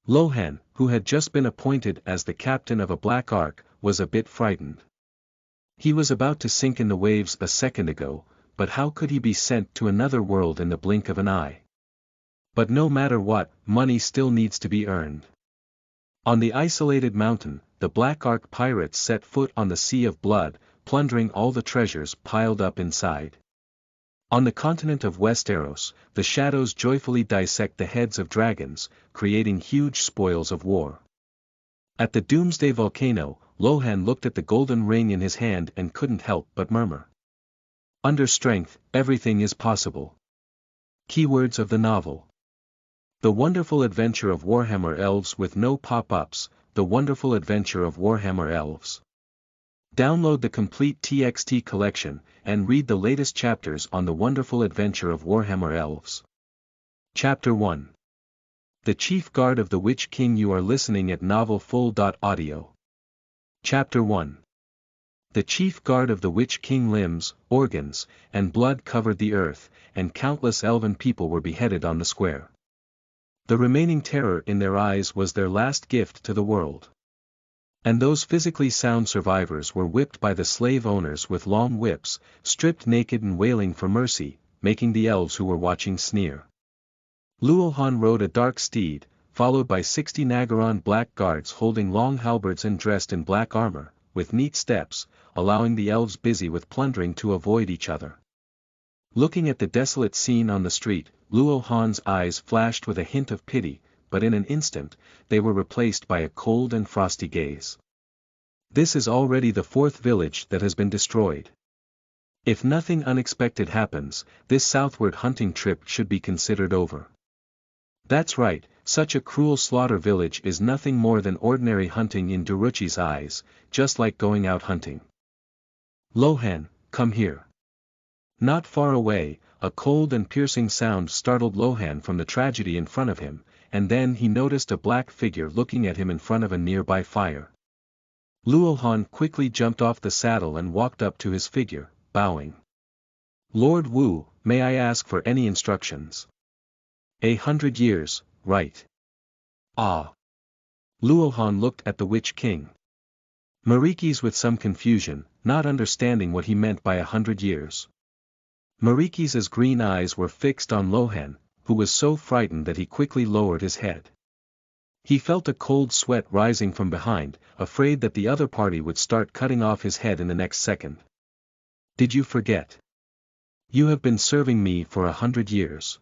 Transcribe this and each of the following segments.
Lohan, who had just been appointed as the captain of a Black Ark, was a bit frightened. He was about to sink in the waves a second ago, but how could he be sent to another world in the blink of an eye? But no matter what, money still needs to be earned. On the isolated mountain, the Black Ark pirates set foot on the Sea of Blood, plundering all the treasures piled up inside. On the continent of Westeros, the shadows joyfully dissect the heads of dragons, creating huge spoils of war. At the Doomsday Volcano, Lohan looked at the golden ring in his hand and couldn't help but murmur. Under strength, everything is possible. Keywords of the novel. The Wonderful Adventure of Warhammer Elves with no pop-ups, The Wonderful Adventure of Warhammer Elves. Download the complete TXT collection, and read the latest chapters on The Wonderful Adventure of Warhammer Elves. Chapter 1. The Chief Guard of the Witch King. You are listening at novelfull.audio. Chapter 1. The chief guard of the Witch King. Limbs, organs, and blood covered the earth, and countless elven people were beheaded on the square. The remaining terror in their eyes was their last gift to the world. And those physically sound survivors were whipped by the slave owners with long whips, stripped naked and wailing for mercy, making the elves who were watching sneer. Lohan rode a dark steed, followed by 60 Nagaron black guards holding long halberds and dressed in black armor, with neat steps, allowing the elves busy with plundering to avoid each other. Looking at the desolate scene on the street, Lohan's eyes flashed with a hint of pity, but in an instant, they were replaced by a cold and frosty gaze. This is already the 4th village that has been destroyed. If nothing unexpected happens, this southward hunting trip should be considered over. That's right, such a cruel slaughter village is nothing more than ordinary hunting in Duruchi's eyes, just like going out hunting. Lohan, come here. Not far away, a cold and piercing sound startled Lohan from the tragedy in front of him, and then he noticed a black figure looking at him in front of a nearby fire. Lohan quickly jumped off the saddle and walked up to his figure, bowing. Lord Wu, may I ask for any instructions? 100 years, right? Ah. Lohan looked at the Witch King. Marikis with some confusion, not understanding what he meant by 100 years. Marikis's green eyes were fixed on Lohan, who was so frightened that he quickly lowered his head. He felt a cold sweat rising from behind, afraid that the other party would start cutting off his head in the next second. Did you forget? You have been serving me for 100 years.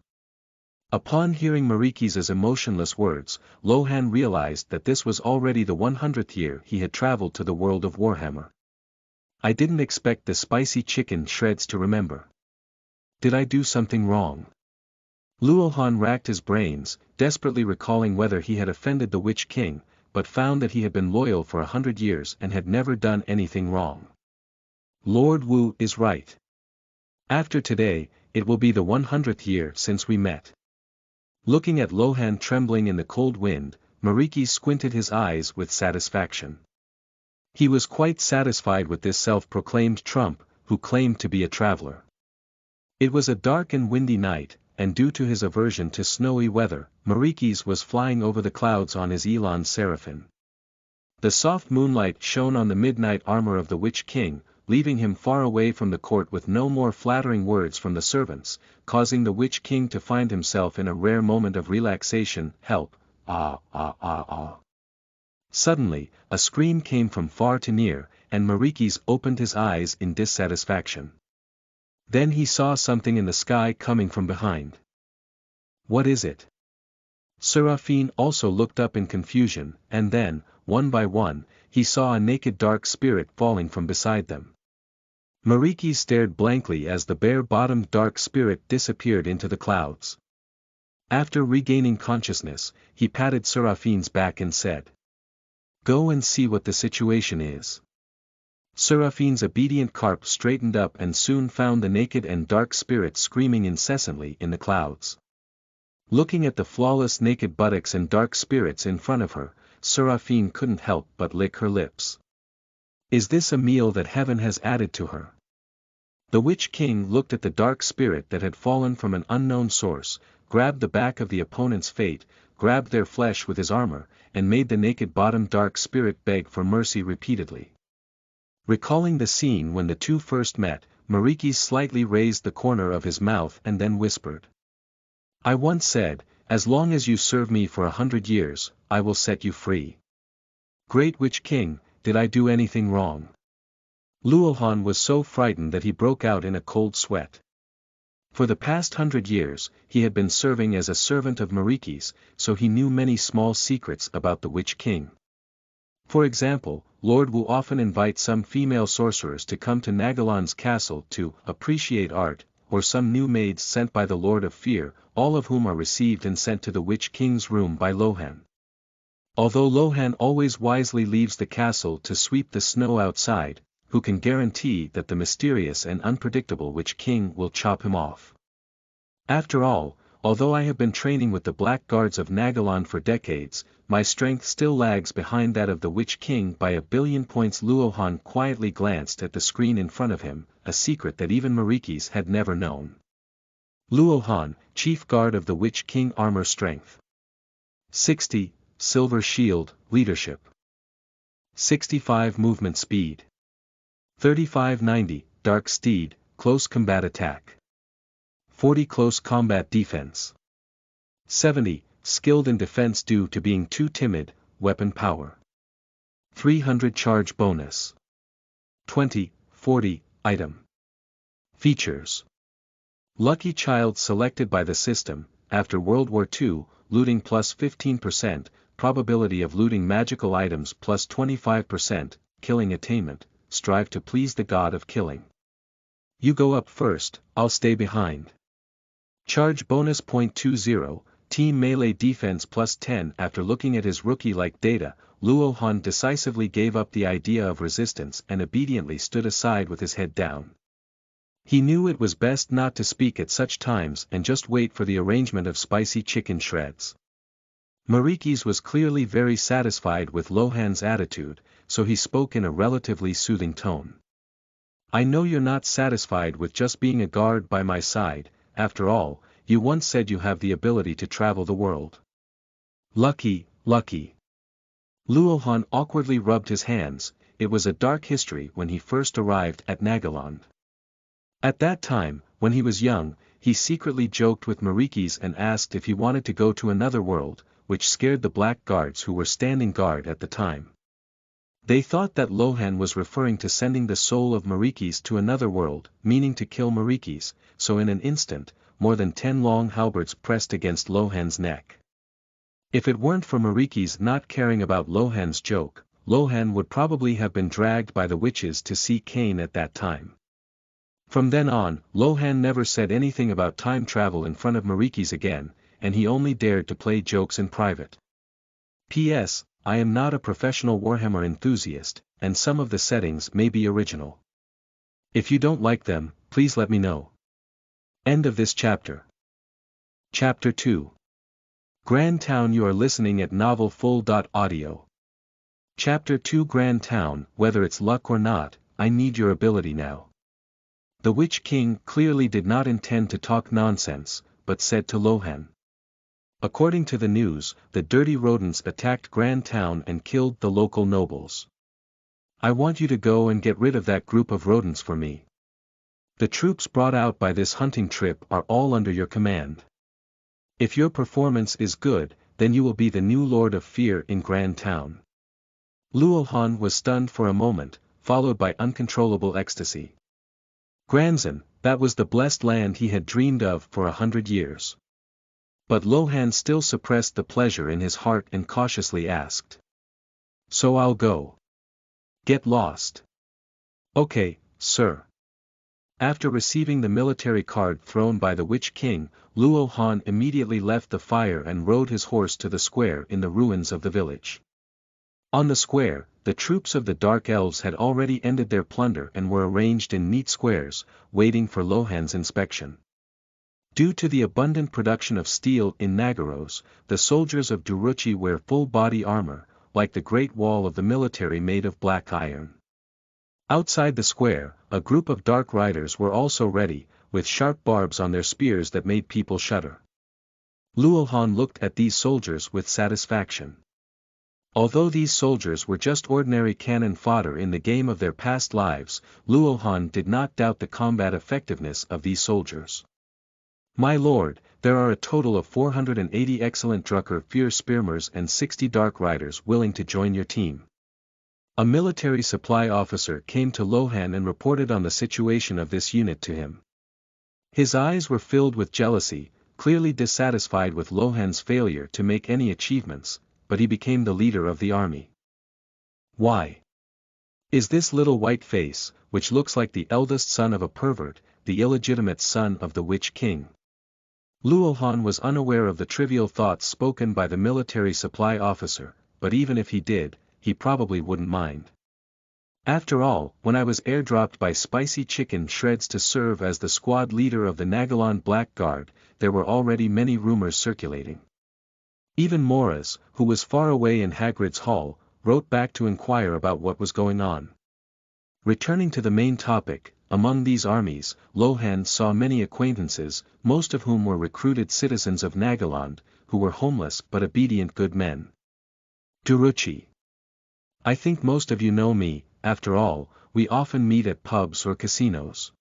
Upon hearing Marikis's emotionless words, Lohan realized that this was already the 100th year he had traveled to the world of Warhammer. I didn't expect the spicy chicken shreds to remember. Did I do something wrong? Lohan racked his brains, desperately recalling whether he had offended the Witch King, but found that he had been loyal for 100 years and had never done anything wrong. Lord Wu is right. After today, it will be the 100th year since we met. Looking at Lohan trembling in the cold wind, Marikis squinted his eyes with satisfaction. He was quite satisfied with this self-proclaimed trump, who claimed to be a traveler. It was a dark and windy night, and due to his aversion to snowy weather, Marikis was flying over the clouds on his Elan Seraphim. The soft moonlight shone on the midnight armor of the Witch King, leaving him far away from the court with no more flattering words from the servants, causing the Witch King to find himself in a rare moment of relaxation. Help, ah ah ah ah. Suddenly, a scream came from far to near, and Marikis opened his eyes in dissatisfaction. Then he saw something in the sky coming from behind. What is it? Seraphine also looked up in confusion, and then, one by one, he saw a naked dark spirit falling from beside them. Marikis stared blankly as the bare-bottomed dark spirit disappeared into the clouds. After regaining consciousness, he patted Seraphine's back and said, "Go and see what the situation is." Seraphine's obedient carp straightened up and soon found the naked and dark spirit screaming incessantly in the clouds. Looking at the flawless naked buttocks and dark spirits in front of her, Seraphine couldn't help but lick her lips. Is this a meal that heaven has added to her? The Witch King looked at the dark spirit that had fallen from an unknown source, grabbed the back of the opponent's fate, grabbed their flesh with his armor, and made the naked-bottomed dark spirit beg for mercy repeatedly. Recalling the scene when the two first met, Marikis slightly raised the corner of his mouth and then whispered. I once said, as long as you serve me for 100 years, I will set you free. Great Witch King, did I do anything wrong? Lohan was so frightened that he broke out in a cold sweat. For the past 100 years, he had been serving as a servant of Marikis, so he knew many small secrets about the Witch King. For example, Lord Wu often invites some female sorcerers to come to Nagalan's castle to appreciate art, or some new maids sent by the Lord of Fear, all of whom are received and sent to the Witch King's room by Lohan. Although Lohan always wisely leaves the castle to sweep the snow outside, who can guarantee that the mysterious and unpredictable Witch King will chop him off? After all, although I have been training with the Black Guards of Nagalan for decades, my strength still lags behind that of the Witch King by 1,000,000,000 points. Lohan quietly glanced at the screen in front of him, a secret that even Marikis had never known. Lohan, Chief Guard of the Witch King. Armor Strength 60, Silver Shield, Leadership 65. Movement Speed 35-90, Dark Steed, Close Combat Attack 40. Close Combat Defense 70, Skilled in Defense due to being too timid, Weapon Power 300. Charge Bonus 20-40, Item Features. Lucky Child selected by the system. After World War II, looting plus 15%, probability of looting magical items plus 25%, killing attainment, strive to please the god of killing. You go up first, I'll stay behind. Charge bonus .20, team melee defense plus 10. After looking at his rookie-like data, Lohan decisively gave up the idea of resistance and obediently stood aside with his head down. He knew it was best not to speak at such times and just wait for the arrangement of spicy chicken shreds. Marikis was clearly very satisfied with Lohan's attitude, so he spoke in a relatively soothing tone. I know you're not satisfied with just being a guard by my side. After all, you once said you have the ability to travel the world. Lucky. Lohan awkwardly rubbed his hands. It was a dark history when he first arrived at Nagaland. At that time, when he was young, he secretly joked with Marikis and asked if he wanted to go to another world, which scared the Black Guards who were standing guard at the time. They thought that Lohan was referring to sending the soul of Marikis to another world, meaning to kill Marikis, so in an instant, more than 10 long halberds pressed against Lohan's neck. If it weren't for Marikis not caring about Lohan's joke, Lohan would probably have been dragged by the witches to see Cain at that time. From then on, Lohan never said anything about time travel in front of Marikis again, and he only dared to play jokes in private. P.S. I am not a professional Warhammer enthusiast, and some of the settings may be original. If you don't like them, please let me know. End of this chapter. Chapter 2. Gran Town. You are listening at novelfull.audio. Chapter 2. Gran Town. Whether it's luck or not, I need your ability now. The Witch King clearly did not intend to talk nonsense, but said to Lohan. According to the news, the dirty rodents attacked Gran Town and killed the local nobles. I want you to go and get rid of that group of rodents for me. The troops brought out by this hunting trip are all under your command. If your performance is good, then you will be the new Lord of Fear in Gran Town. Lohan was stunned for a moment, followed by uncontrollable ecstasy. Granzan, that was the blessed land he had dreamed of for 100 years. But Lohan still suppressed the pleasure in his heart and cautiously asked. So I'll go. Get lost. Okay, sir. After receiving the military card thrown by the Witch King, Lohan immediately left the fire and rode his horse to the square in the ruins of the village. On the square, the troops of the Dark Elves had already ended their plunder and were arranged in neat squares, waiting for Lohan's inspection. Due to the abundant production of steel in Nagaros, the soldiers of Duruchi wear full-body armor, like the Great Wall of the military made of black iron. Outside the square, a group of dark riders were also ready, with sharp barbs on their spears that made people shudder. Lohan looked at these soldiers with satisfaction. Although these soldiers were just ordinary cannon fodder in the game of their past lives, Lohan did not doubt the combat effectiveness of these soldiers. My lord, there are a total of 480 excellent Drucker Fear Spearmers and 60 Dark Riders willing to join your team. A military supply officer came to Lohan and reported on the situation of this unit to him. His eyes were filled with jealousy, clearly dissatisfied with Lohan's failure to make any achievements, but he became the leader of the army. Why? Is this little white face, which looks like the eldest son of a pervert, the illegitimate son of the Witch King? Lohan was unaware of the trivial thoughts spoken by the military supply officer, but even if he did, he probably wouldn't mind. After all, when I was airdropped by Spicy Chicken Shreds to serve as the squad leader of the Nagalon Black Guard, there were already many rumors circulating. Even Morris, who was far away in Hagrid's Hall, wrote back to inquire about what was going on. Returning to the main topic, among these armies, Lohan saw many acquaintances, most of whom were recruited citizens of Nagalond, who were homeless but obedient good men. Duruchi. I think most of you know me, after all, we often meet at pubs or casinos.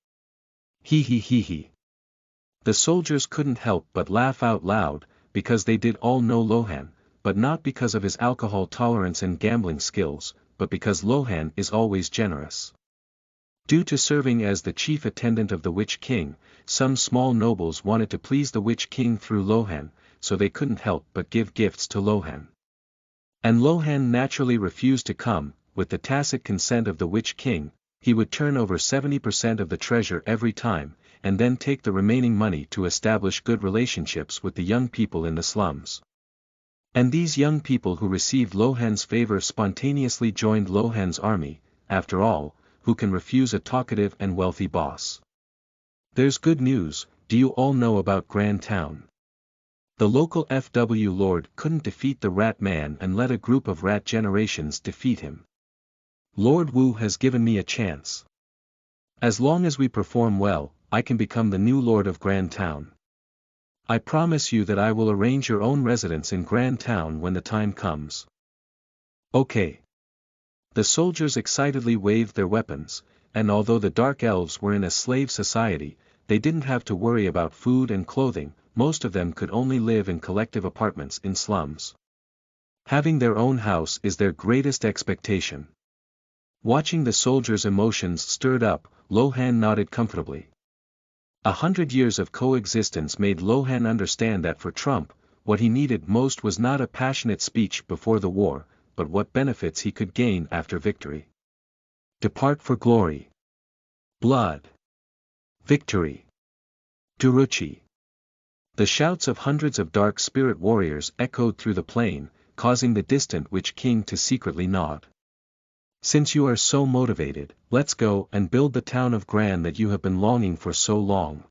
He. The soldiers couldn't help but laugh out loud, because they did all know Lohan, but not because of his alcohol tolerance and gambling skills, but because Lohan is always generous. Due to serving as the chief attendant of the Witch King, some small nobles wanted to please the Witch King through Lohan, so they couldn't help but give gifts to Lohan. And Lohan naturally refused to come. With the tacit consent of the Witch King, he would turn over 70% of the treasure every time, and then take the remaining money to establish good relationships with the young people in the slums. And these young people who received Lohan's favor spontaneously joined Lohan's army. After all, who can refuse a talkative and wealthy boss? There's good news. Do you all know about Gran Town? The local FW Lord couldn't defeat the Rat Man and let a group of rat generations defeat him. Lord Wu has given me a chance. As long as we perform well, I can become the new Lord of Gran Town. I promise you that I will arrange your own residence in Gran Town when the time comes. Okay. The soldiers excitedly waved their weapons, and although the Dark Elves were in a slave society, they didn't have to worry about food and clothing. Most of them could only live in collective apartments in slums. Having their own house is their greatest expectation. Watching the soldiers' emotions stirred up, Lohan nodded comfortably. 100 years of coexistence made Lohan understand that for Trump, what he needed most was not a passionate speech before the war, but what benefits he could gain after victory. Depart for glory. Blood. Victory. Duruchi. The shouts of hundreds of dark spirit warriors echoed through the plain, causing the distant Witch King to secretly nod. Since you are so motivated, let's go and build the town of Gran that you have been longing for so long.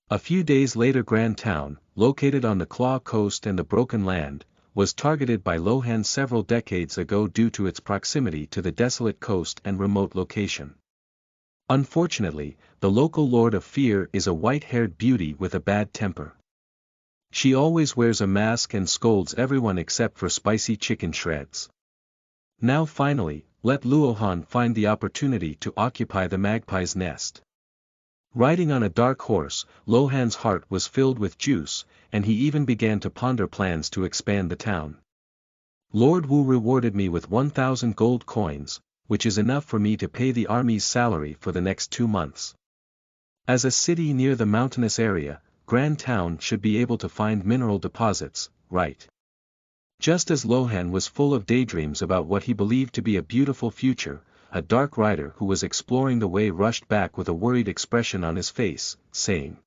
A few days later Gran Town, located on the Claw Coast and the Broken Land, was targeted by Lohan several decades ago due to its proximity to the desolate coast and remote location. Unfortunately, the local Lord of Fear is a white-haired beauty with a bad temper. She always wears a mask and scolds everyone except for Spicy Chicken Shreds. Now finally, let Lohan find the opportunity to occupy the magpie's nest. Riding on a dark horse, Lohan's heart was filled with juice, and he even began to ponder plans to expand the town. Lord Wu rewarded me with 1,000 gold coins, which is enough for me to pay the army's salary for the next 2 months. As a city near the mountainous area, Gran Town should be able to find mineral deposits, right? Just as Lohan was full of daydreams about what he believed to be a beautiful future, a dark rider who was exploring the way rushed back with a worried expression on his face, saying,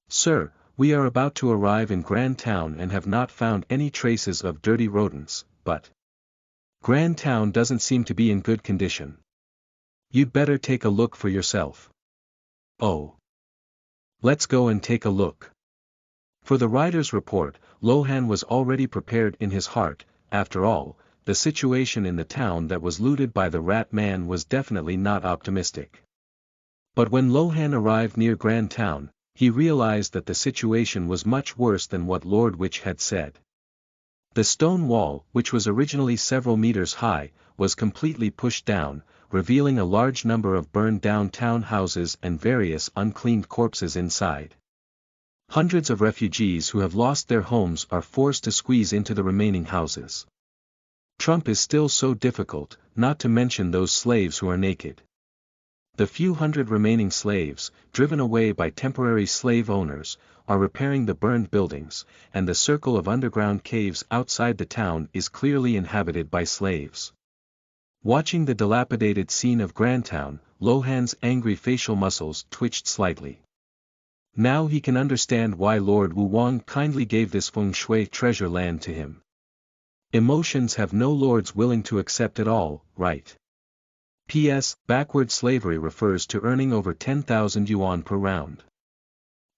"Sir, we are about to arrive in Gran Town and have not found any traces of dirty rodents, but Gran Town doesn't seem to be in good condition. You'd better take a look for yourself." "Oh. Let's go and take a look." For the rider's report, Lohan was already prepared in his heart. After all, the situation in the town that was looted by the Rat Man was definitely not optimistic. But when Lohan arrived near Gran Town, he realized that the situation was much worse than what Lord Witch had said. The stone wall, which was originally several meters high, was completely pushed down, revealing a large number of burned-down town houses and various uncleaned corpses inside. Hundreds of refugees who have lost their homes are forced to squeeze into the remaining houses. Trump is still so difficult, not to mention those slaves who are naked. The few hundred remaining slaves, driven away by temporary slave owners, are repairing the burned buildings, and the circle of underground caves outside the town is clearly inhabited by slaves. Watching the dilapidated scene of Grantown, Lohan's angry facial muscles twitched slightly. Now he can understand why Lord Wu Wang kindly gave this feng shui treasure land to him. Emotions have no lords willing to accept it all, right? P.S. Backward slavery refers to earning over 10,000 yuan per round.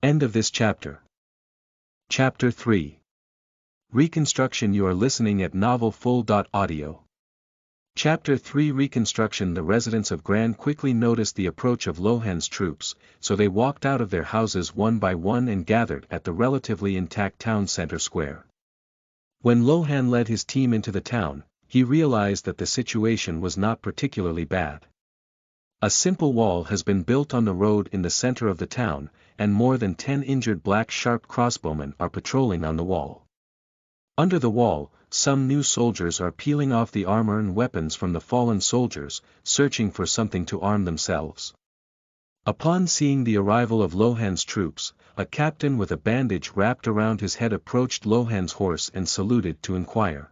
End of this chapter. Chapter 3. Reconstruction. You are listening at novelfull.audio. Chapter 3 Reconstruction. The residents of Gran quickly noticed the approach of Lohan's troops, so they walked out of their houses one by one and gathered at the relatively intact town center square. When Lohan led his team into the town, he realized that the situation was not particularly bad. A simple wall has been built on the road in the center of the town, and more than 10 injured black sharp crossbowmen are patrolling on the wall. Under the wall, some new soldiers are peeling off the armor and weapons from the fallen soldiers, searching for something to arm themselves. Upon seeing the arrival of Lohan's troops, a captain with a bandage wrapped around his head approached Lohan's horse and saluted to inquire.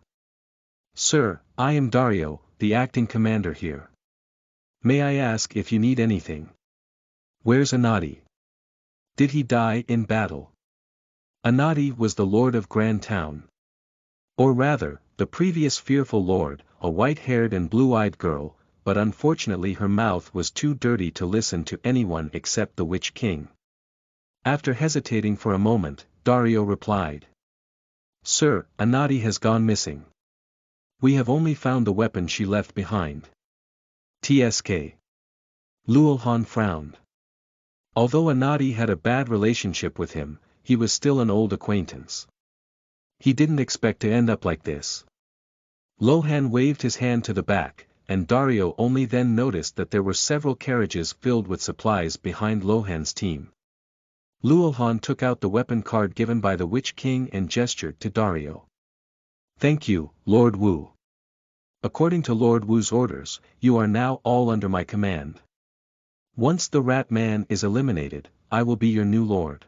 "Sir, I am Dario, the acting commander here. May I ask if you need anything? Where's Anadi? Did he die in battle?" Anadi was the lord of Gran Town. Or rather, the previous fearful lord, a white-haired and blue-eyed girl, but unfortunately her mouth was too dirty to listen to anyone except the Witch King. After hesitating for a moment, Dario replied. "Sir, Anadi has gone missing. We have only found the weapon she left behind." Tsk. Lohan frowned. Although Anadi had a bad relationship with him, he was still an old acquaintance. He didn't expect to end up like this. Lohan waved his hand to the back, and Dario only then noticed that there were several carriages filled with supplies behind Lohan's team. Lohan took out the weapon card given by the Witch King and gestured to Dario. "Thank you, Lord Wu. According to Lord Wu's orders, you are now all under my command. Once the Rat Man is eliminated, I will be your new lord."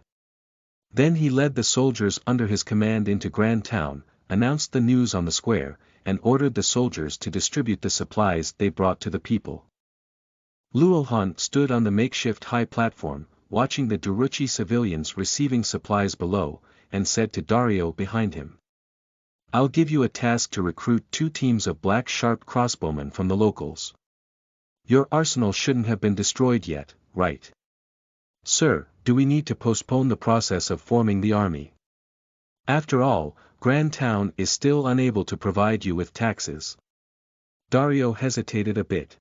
Then he led the soldiers under his command into Gran Town, announced the news on the square, and ordered the soldiers to distribute the supplies they brought to the people. Lohan stood on the makeshift high platform, watching the Duruchi civilians receiving supplies below, and said to Dario behind him. "I'll give you a task to recruit 2 teams of black sharp crossbowmen from the locals. Your arsenal shouldn't have been destroyed yet, right? Sir, do we need to postpone the process of forming the army? After all, Gran Town is still unable to provide you with taxes." Dario hesitated a bit.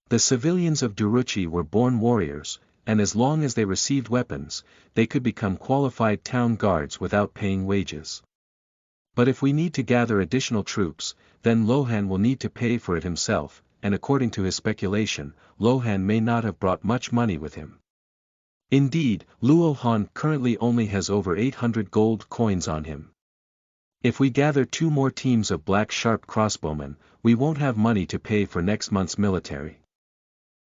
The civilians of Duruchi were born warriors, and as long as they received weapons, they could become qualified town guards without paying wages. But if we need to gather additional troops, then Lohan will need to pay for it himself, and according to his speculation, Lohan may not have brought much money with him. Indeed, Lohan currently only has over 800 gold coins on him. If we gather 2 more teams of black sharp crossbowmen, we won't have money to pay for next month's military.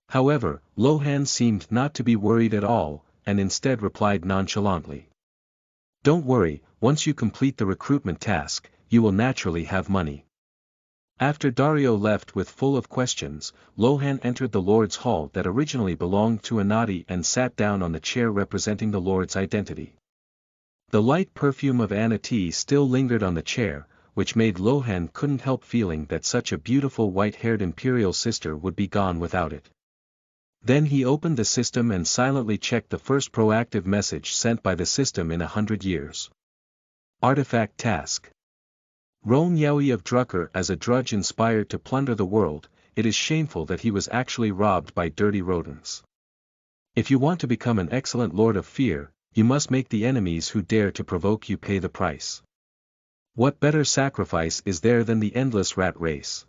However, Lohan seemed not to be worried at all, and instead replied nonchalantly. "Don't worry, once you complete the recruitment task, you will naturally have money." After Dario left with full of questions, Lohan entered the Lord's Hall that originally belonged to Anadi and sat down on the chair representing the Lord's identity. The light perfume of Anna tea still lingered on the chair, which made Lohan couldn't help feeling that such a beautiful white-haired imperial sister would be gone without it. Then he opened the system and silently checked the first proactive message sent by the system in 100 years. Artifact task. Roan Yaoi of Drucker as a drudge inspired to plunder the world, it is shameful that he was actually robbed by dirty rodents. If you want to become an excellent Lord of Fear, you must make the enemies who dare to provoke you pay the price. What better sacrifice is there than the endless rat race?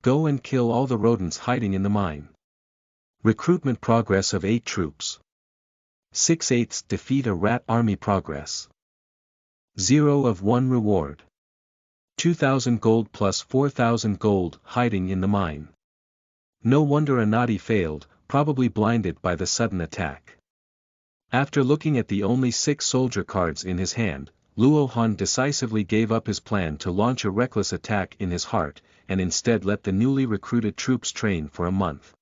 Go and kill all the rodents hiding in the mine. Recruitment progress of 8 troops. 6/8 defeat a rat army progress. 0 of 1 reward. 2,000 gold plus 4,000 gold hiding in the mine. No wonder Anati failed, probably blinded by the sudden attack. After looking at the only 6 soldier cards in his hand, Lohan decisively gave up his plan to launch a reckless attack in his heart, and instead let the newly recruited troops train for a month.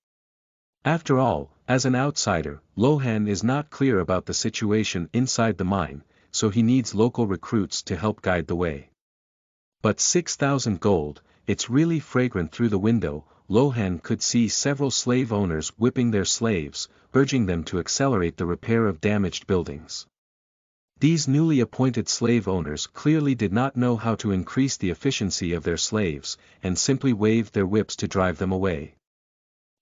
After all, as an outsider, Lohan is not clear about the situation inside the mine, so he needs local recruits to help guide the way. But 6,000 gold, it's really fragrant. Through the window, Lohan could see several slave owners whipping their slaves, urging them to accelerate the repair of damaged buildings. These newly appointed slave owners clearly did not know how to increase the efficiency of their slaves, and simply waved their whips to drive them away.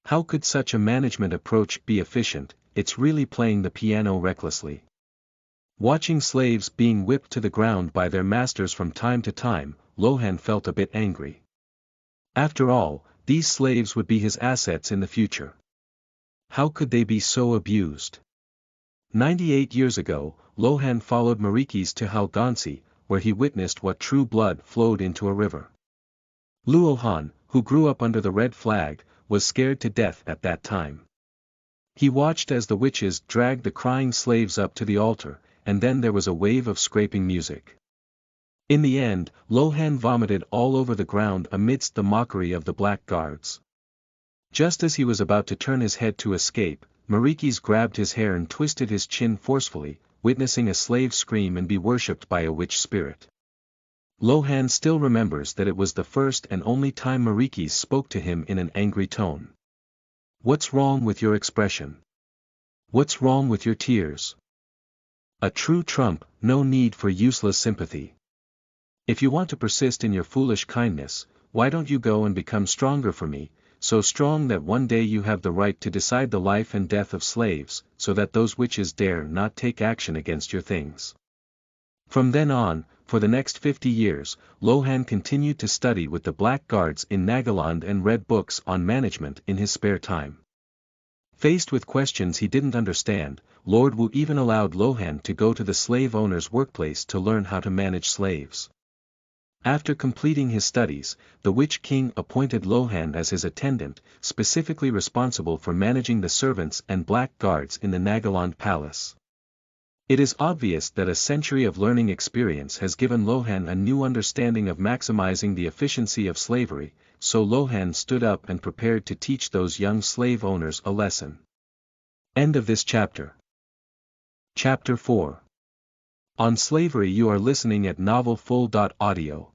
How could such a management approach be efficient? It's really playing the piano recklessly. Watching slaves being whipped to the ground by their masters from time to time, Lohan felt a bit angry. After all, these slaves would be his assets in the future. How could they be so abused? 98 years ago, Lohan followed Marikis to Halgansi, where he witnessed what true blood flowed into a river. Lohan, who grew up under the red flag, was scared to death at that time. He watched as the witches dragged the crying slaves up to the altar, and then there was a wave of scraping music. In the end, Lohan vomited all over the ground amidst the mockery of the black guards. Just as he was about to turn his head to escape, Marikis grabbed his hair and twisted his chin forcefully, witnessing a slave scream and be worshipped by a witch spirit. Lohan still remembers that it was the first and only time Marikis spoke to him in an angry tone. "What's wrong with your expression? What's wrong with your tears? A true trump, no need for useless sympathy. If you want to persist in your foolish kindness, why don't you go and become stronger for me, so strong that one day you have the right to decide the life and death of slaves, so that those witches dare not take action against your things." From then on, for the next 50 years, Lohan continued to study with the Black Guards in Nagaland and read books on management in his spare time. Faced with questions he didn't understand, Lord Wu even allowed Lohan to go to the slave owner's workplace to learn how to manage slaves. After completing his studies, the Witch King appointed Lohan as his attendant, specifically responsible for managing the servants and black guards in the Nagaland palace. It is obvious that a century of learning experience has given Lohan a new understanding of maximizing the efficiency of slavery, so Lohan stood up and prepared to teach those young slave owners a lesson. End of this chapter. Chapter 4. On Slavery. You are listening at novelfull.audio.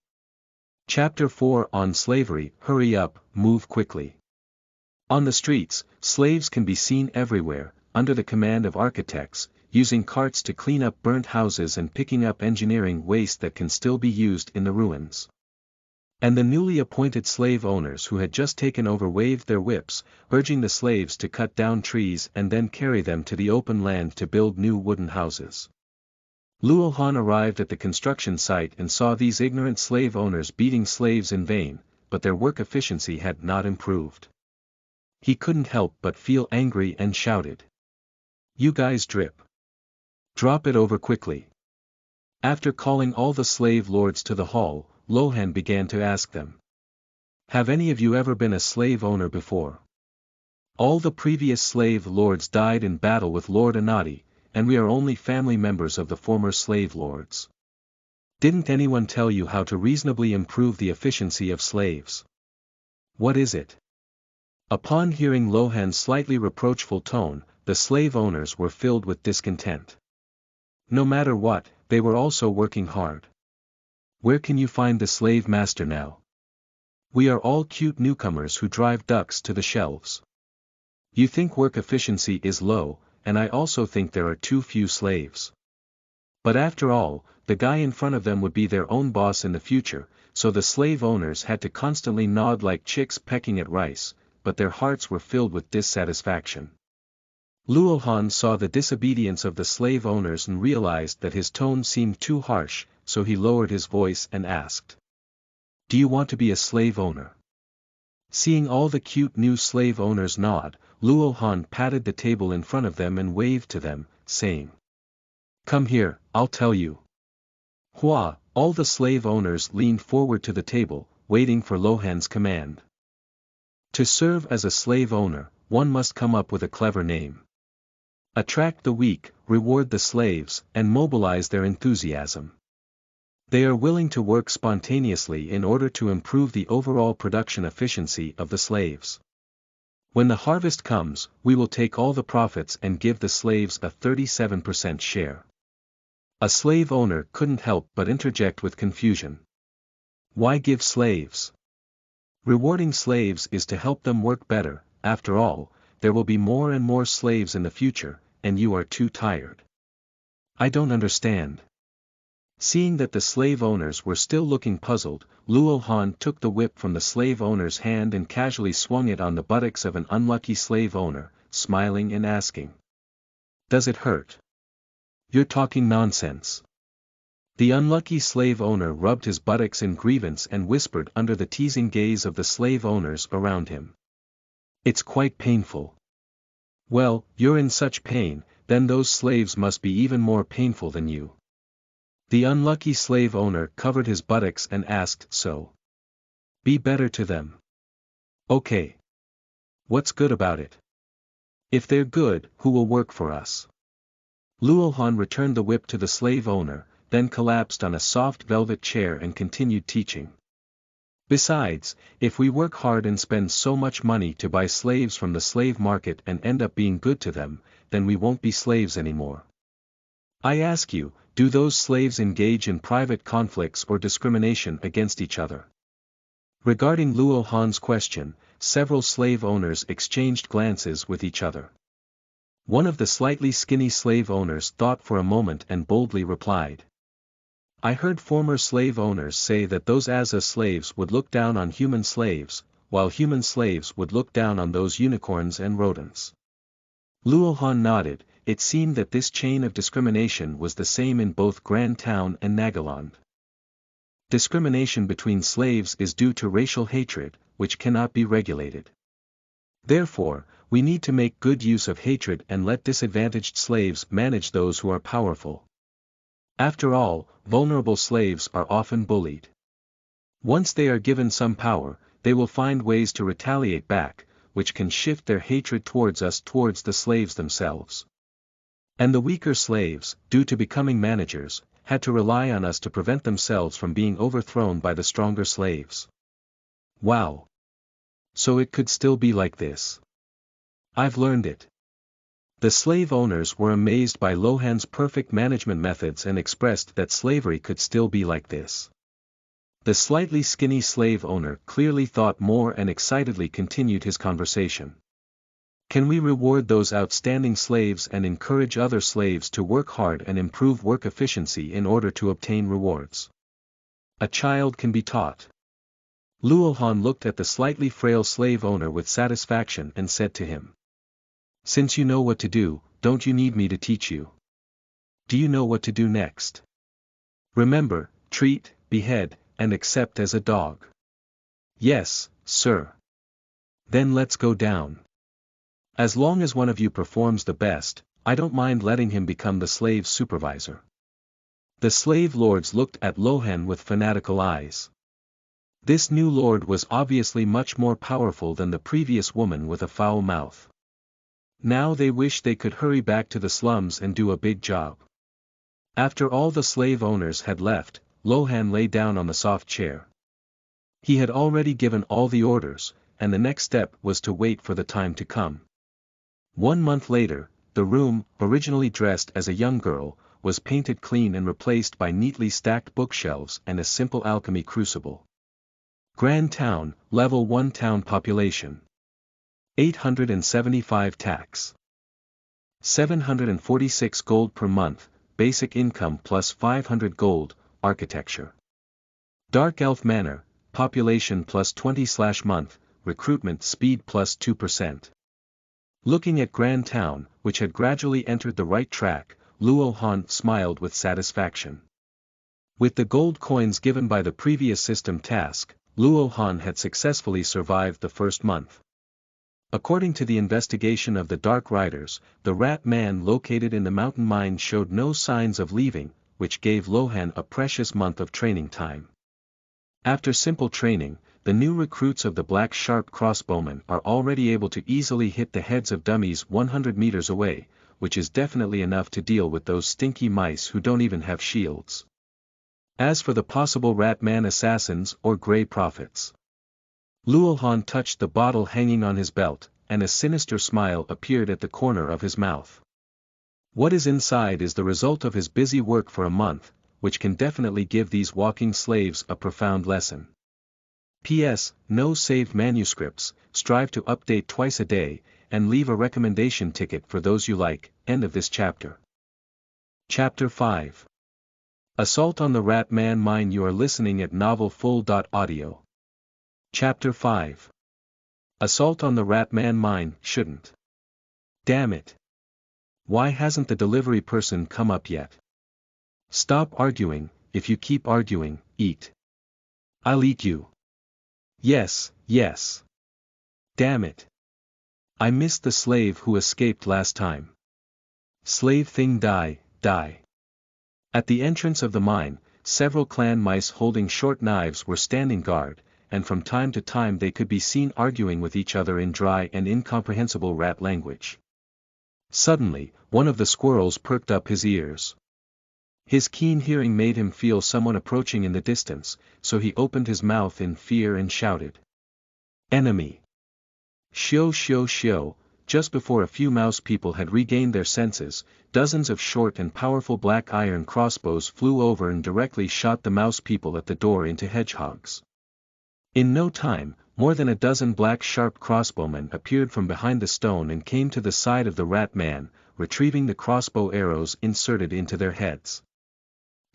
Chapter 4 on Slavery. Hurry up, move quickly. On the streets, slaves can be seen everywhere, under the command of architects, using carts to clean up burnt houses and picking up engineering waste that can still be used in the ruins. And the newly appointed slave owners who had just taken over waved their whips, urging the slaves to cut down trees and then carry them to the open land to build new wooden houses. Lohan arrived at the construction site and saw these ignorant slave owners beating slaves in vain, but their work efficiency had not improved. He couldn't help but feel angry and shouted, "You guys drip. Drop it over quickly." After calling all the slave lords to the hall, Lohan began to ask them, "Have any of you ever been a slave owner before? All the previous slave lords died in battle with Lord Anati, and we are only family members of the former slave lords. Didn't anyone tell you how to reasonably improve the efficiency of slaves? What is it?" Upon hearing Lohan's slightly reproachful tone, the slave owners were filled with discontent. No matter what, they were also working hard. "Where can you find the slave master now? We are all cute newcomers who drive ducks to the shelves. You think work efficiency is low, and I also think there are too few slaves. But after all, the guy in front of them would be their own boss in the future, so the slave owners had to constantly nod like chicks pecking at rice, but their hearts were filled with dissatisfaction. Lohan saw the disobedience of the slave owners and realized that his tone seemed too harsh, so he lowered his voice and asked. Do you want to be a slave owner? Seeing all the cute new slave owners nod, Lohan patted the table in front of them and waved to them, saying. Come here, I'll tell you. Hua, all the slave owners leaned forward to the table, waiting for Lohan's command. To serve as a slave owner, one must come up with a clever name. Attract the weak, reward the slaves, and mobilize their enthusiasm. They are willing to work spontaneously in order to improve the overall production efficiency of the slaves. When the harvest comes, we will take all the profits and give the slaves a 37% share. A slave owner couldn't help but interject with confusion. Why give slaves? Rewarding slaves is to help them work better. After all, there will be more and more slaves in the future, and you are too tired. I don't understand. Seeing that the slave owners were still looking puzzled, Lohan took the whip from the slave owner's hand and casually swung it on the buttocks of an unlucky slave owner, smiling and asking. Does it hurt? You're talking nonsense. The unlucky slave owner rubbed his buttocks in grievance and whispered under the teasing gaze of the slave owners around him. It's quite painful. Well, you're in such pain, then those slaves must be even more painful than you. The unlucky slave owner covered his buttocks and asked, so. Be better to them. Okay. What's good about it? If they're good, who will work for us? Lohan returned the whip to the slave owner, then collapsed on a soft velvet chair and continued teaching. Besides, if we work hard and spend so much money to buy slaves from the slave market and end up being good to them, then we won't be slaves anymore. I ask you, do those slaves engage in private conflicts or discrimination against each other? Regarding Lohan's question, several slave owners exchanged glances with each other. One of the slightly skinny slave owners thought for a moment and boldly replied. I heard former slave owners say that those Asa slaves would look down on human slaves, while human slaves would look down on those unicorns and rodents. Lohan nodded. It seemed that this chain of discrimination was the same in both Gran Town and Nagaland. Discrimination between slaves is due to racial hatred, which cannot be regulated. Therefore, we need to make good use of hatred and let disadvantaged slaves manage those who are powerful. After all, vulnerable slaves are often bullied. Once they are given some power, they will find ways to retaliate back, which can shift their hatred towards us towards the slaves themselves. And the weaker slaves, due to becoming managers, had to rely on us to prevent themselves from being overthrown by the stronger slaves. Wow! So it could still be like this. I've learned it. The slave owners were amazed by Lohan's perfect management methods and expressed that slavery could still be like this. The slightly skinny slave owner clearly thought more and excitedly continued his conversation. Can we reward those outstanding slaves and encourage other slaves to work hard and improve work efficiency in order to obtain rewards? A child can be taught. Lohan looked at the slightly frail slave owner with satisfaction and said to him. Since you know what to do, don't you need me to teach you? Do you know what to do next? Remember, treat, behead, and accept as a dog. Yes, sir. Then let's go down. As long as one of you performs the best, I don't mind letting him become the slave supervisor. The slave lords looked at Lohan with fanatical eyes. This new lord was obviously much more powerful than the previous woman with a foul mouth. Now they wished they could hurry back to the slums and do a big job. After all the slave owners had left, Lohan lay down on the soft chair. He had already given all the orders, and the next step was to wait for the time to come. 1 month later, the room, originally dressed as a young girl, was painted clean and replaced by neatly stacked bookshelves and a simple alchemy crucible. Gran Town, Level 1 Town Population. 875 tax. 746 gold per month, basic income plus 500 gold, architecture. Dark Elf Manor, population plus 20/month, recruitment speed plus 2%. Looking at Gran town, which had gradually entered the right track, Lohan smiled with satisfaction. With the gold coins given by the previous system task, Lohan had successfully survived the first month. According to the investigation of the Dark Riders, the Rat Man located in the mountain mine showed no signs of leaving, which gave Lohan a precious month of training time. After simple training, the new recruits of the Black Sharp Crossbowmen are already able to easily hit the heads of dummies 100 meters away, which is definitely enough to deal with those stinky mice who don't even have shields. As for the possible Rat Man assassins or Grey Prophets, Lohan touched the bottle hanging on his belt, and a sinister smile appeared at the corner of his mouth. What is inside is the result of his busy work for a month, which can definitely give these walking slaves a profound lesson. P.S. No saved manuscripts, strive to update twice a day, and leave a recommendation ticket for those you like. End of this chapter. Chapter 5. Assault on the Rat Man Mine. You are listening at novelfull.audio. Chapter 5. Assault on the Rat Man Mine. Shouldn't. Damn it. Why hasn't the delivery person come up yet? Stop arguing. If you keep arguing, eat. I'll eat you. Yes, yes. Damn it. I missed the slave who escaped last time. Slave thing die, die. At the entrance of the mine, several clan mice holding short knives were standing guard, and from time to time they could be seen arguing with each other in dry and incomprehensible rat language. Suddenly, one of the squirrels perked up his ears. His keen hearing made him feel someone approaching in the distance, so he opened his mouth in fear and shouted. Enemy! Shio shio shio! Just before a few mouse people had regained their senses, dozens of short and powerful black iron crossbows flew over and directly shot the mouse people at the door into hedgehogs. In no time, more than a dozen black sharp crossbowmen appeared from behind the stone and came to the side of the Rat Man, retrieving the crossbow arrows inserted into their heads.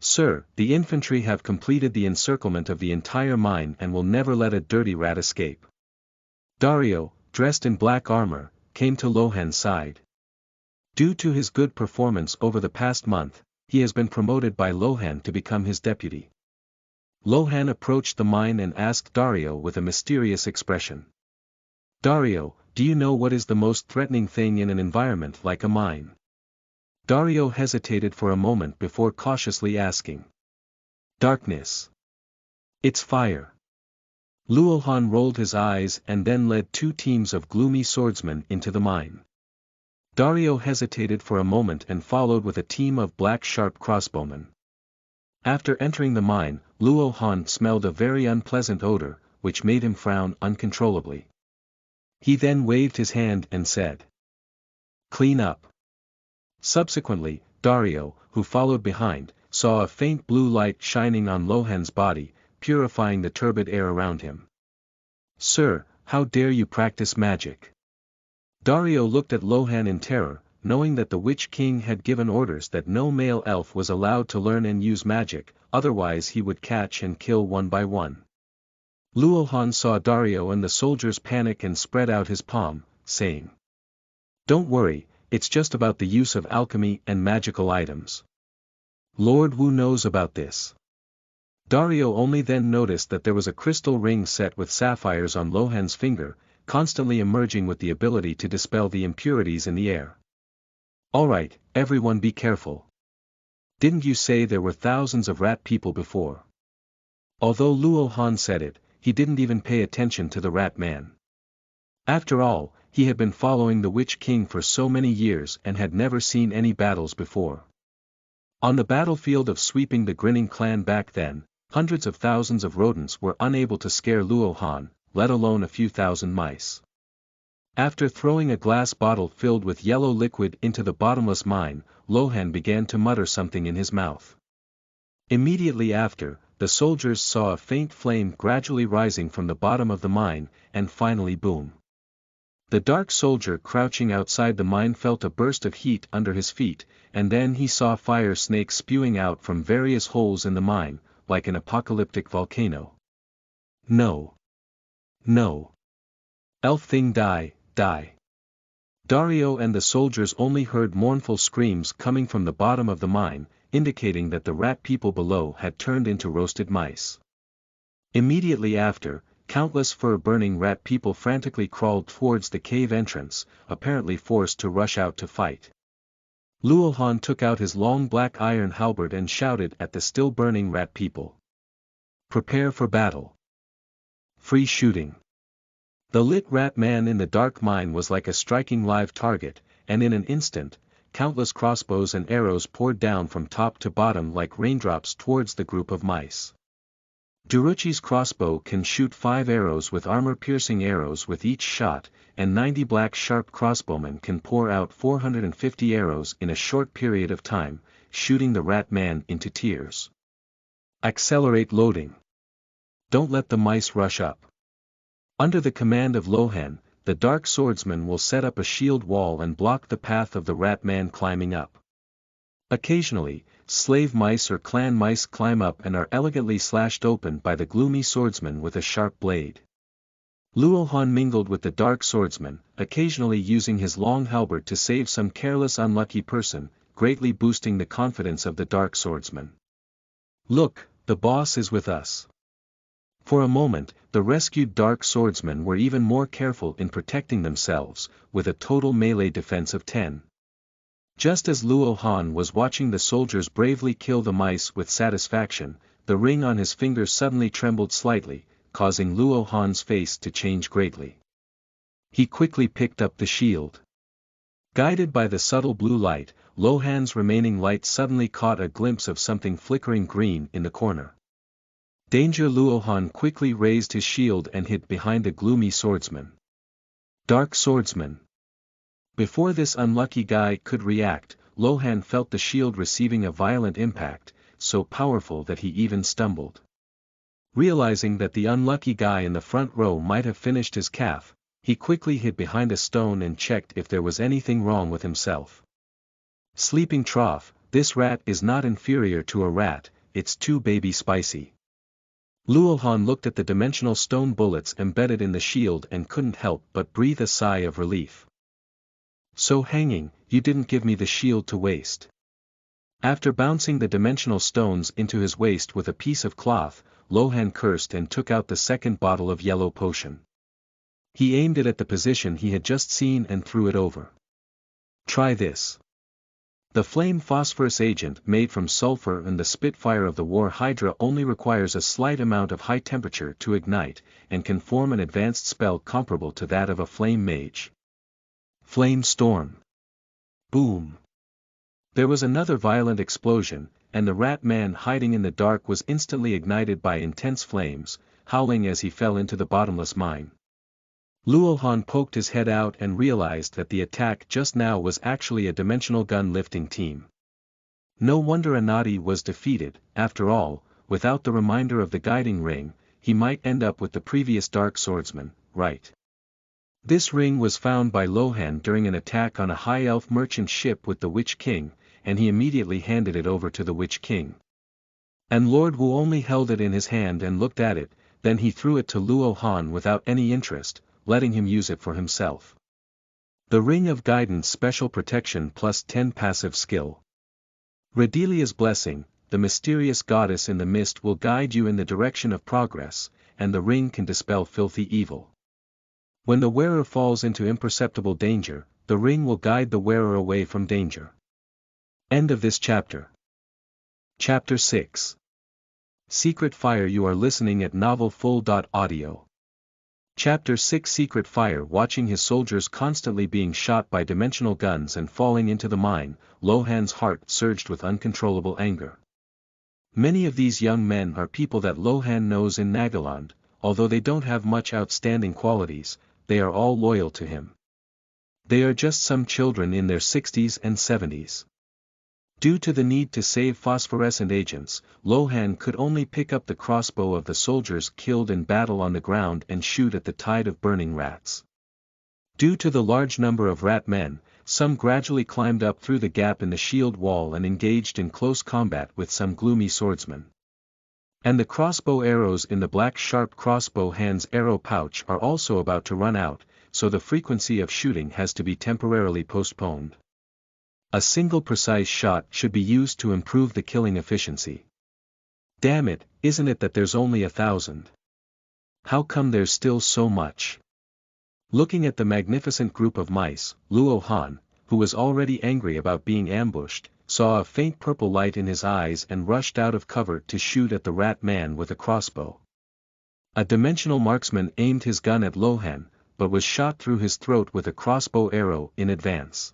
Sir, the infantry have completed the encirclement of the entire mine and will never let a dirty rat escape. Dario, dressed in black armor, came to Lohan's side. Due to his good performance over the past month, he has been promoted by Lohan to become his deputy. Lohan approached the mine and asked Dario with a mysterious expression. Dario, do you know what is the most threatening thing in an environment like a mine? Dario hesitated for a moment before cautiously asking. Darkness. It's fire. Lohan rolled his eyes and then led two teams of gloomy swordsmen into the mine. Dario hesitated for a moment and followed with a team of black sharp crossbowmen. After entering the mine, Lohan smelled a very unpleasant odor, which made him frown uncontrollably. He then waved his hand and said, Clean up. Subsequently, Dario, who followed behind, saw a faint blue light shining on Lohan's body, purifying the turbid air around him. Sir, how dare you practice magic? Dario looked at Lohan in terror, knowing that the Witch King had given orders that no male elf was allowed to learn and use magic, otherwise he would catch and kill one by one. Lohan saw Dario and the soldiers panic and spread out his palm, saying, Don't worry, it's just about the use of alchemy and magical items. Lord Wu knows about this. Dario only then noticed that there was a crystal ring set with sapphires on Lohan's finger, constantly emerging with the ability to dispel the impurities in the air. Alright, everyone be careful. Didn't you say there were thousands of rat people before? Although Lohan said it, he didn't even pay attention to the Rat Man. After all, he had been following the Witch King for so many years and had never seen any battles before. On the battlefield of sweeping the Grinning Clan back then, hundreds of thousands of rodents were unable to scare Lohan, let alone a few thousand mice. After throwing a glass bottle filled with yellow liquid into the bottomless mine, Lohan began to mutter something in his mouth. Immediately after, the soldiers saw a faint flame gradually rising from the bottom of the mine, and finally boom. The dark soldier crouching outside the mine felt a burst of heat under his feet, and then he saw fire snakes spewing out from various holes in the mine, like an apocalyptic volcano. No. No. Elf thing die, die. Dario and the soldiers only heard mournful screams coming from the bottom of the mine, indicating that the rat people below had turned into roasted mice. Immediately after, countless fur-burning rat people frantically crawled towards the cave entrance, apparently forced to rush out to fight. Lohan took out his long black iron halberd and shouted at the still-burning rat people. "Prepare for battle. Free shooting." The lit rat man in the dark mine was like a striking live target, and in an instant, countless crossbows and arrows poured down from top to bottom like raindrops towards the group of mice. Duruchi's crossbow can shoot 5 arrows with armor-piercing arrows with each shot, and 90 black sharp crossbowmen can pour out 450 arrows in a short period of time, shooting the rat man into tears. Accelerate loading. Don't let the mice rush up. Under the command of Lohan, the dark swordsman will set up a shield wall and block the path of the rat man climbing up. Occasionally, slave mice or clan mice climb up and are elegantly slashed open by the gloomy swordsman with a sharp blade. Lohan mingled with the dark swordsman, occasionally using his long halberd to save some careless unlucky person, greatly boosting the confidence of the dark swordsman. "Look, the boss is with us." For a moment, the rescued dark swordsmen were even more careful in protecting themselves, with a total melee defense of 10. Just as Lohan was watching the soldiers bravely kill the mice with satisfaction, the ring on his finger suddenly trembled slightly, causing Lohan's face to change greatly. He quickly picked up the shield. Guided by the subtle blue light, Lohan's remaining light suddenly caught a glimpse of something flickering green in the corner. Danger! Lohan quickly raised his shield and hid behind the gloomy swordsman. Dark swordsman. Before this unlucky guy could react, Lohan felt the shield receiving a violent impact, so powerful that he even stumbled. Realizing that the unlucky guy in the front row might have finished his calf, he quickly hid behind a stone and checked if there was anything wrong with himself. Sleeping trough, this rat is not inferior to a rat, it's too baby spicy. Lohan looked at the dimensional stone bullets embedded in the shield and couldn't help but breathe a sigh of relief. "So hanging, you didn't give me the shield to waste." After bouncing the dimensional stones into his waist with a piece of cloth, Lohan cursed and took out the second bottle of yellow potion. He aimed it at the position he had just seen and threw it over. "Try this." The flame phosphorus agent made from sulfur and the Spitfire of the War Hydra only requires a slight amount of high temperature to ignite, and can form an advanced spell comparable to that of a flame mage. Flame storm. Boom. There was another violent explosion, and the rat man hiding in the dark was instantly ignited by intense flames, howling as he fell into the bottomless mine. Lohan poked his head out and realized that the attack just now was actually a dimensional gun lifting team. No wonder Anati was defeated. After all, without the reminder of the guiding ring, he might end up with the previous dark swordsman, right? This ring was found by Lohan during an attack on a high elf merchant ship with the Witch King, and he immediately handed it over to the Witch King. And Lord Wu only held it in his hand and looked at it, then he threw it to Lohan without any interest, letting him use it for himself. The Ring of Guidance Special Protection plus 10 Passive Skill. Redelia's Blessing, the mysterious goddess in the mist will guide you in the direction of progress, and the ring can dispel filthy evil. When the wearer falls into imperceptible danger, the ring will guide the wearer away from danger. End of this chapter. Chapter 6. Secret Fire. You are listening at novelfull.audio. Chapter 6. Secret Fire. Watching his soldiers constantly being shot by dimensional guns and falling into the mine, Lohan's heart surged with uncontrollable anger. Many of these young men are people that Lohan knows in Nagaland, although they don't have much outstanding qualities, they are all loyal to him. They are just some children in their 60s and 70s. Due to the need to save phosphorescent agents, Lohan could only pick up the crossbow of the soldiers killed in battle on the ground and shoot at the tide of burning rats. Due to the large number of rat men, some gradually climbed up through the gap in the shield wall and engaged in close combat with some gloomy swordsmen. And the crossbow arrows in the black sharp crossbow hand's arrow pouch are also about to run out, so the frequency of shooting has to be temporarily postponed. A single precise shot should be used to improve the killing efficiency. Damn it, isn't it that there's only 1,000? How come there's still so much? Looking at the magnificent group of mice, Lohan, who was already angry about being ambushed, saw a faint purple light in his eyes and rushed out of cover to shoot at the rat man with a crossbow. A dimensional marksman aimed his gun at Lohan, but was shot through his throat with a crossbow arrow in advance.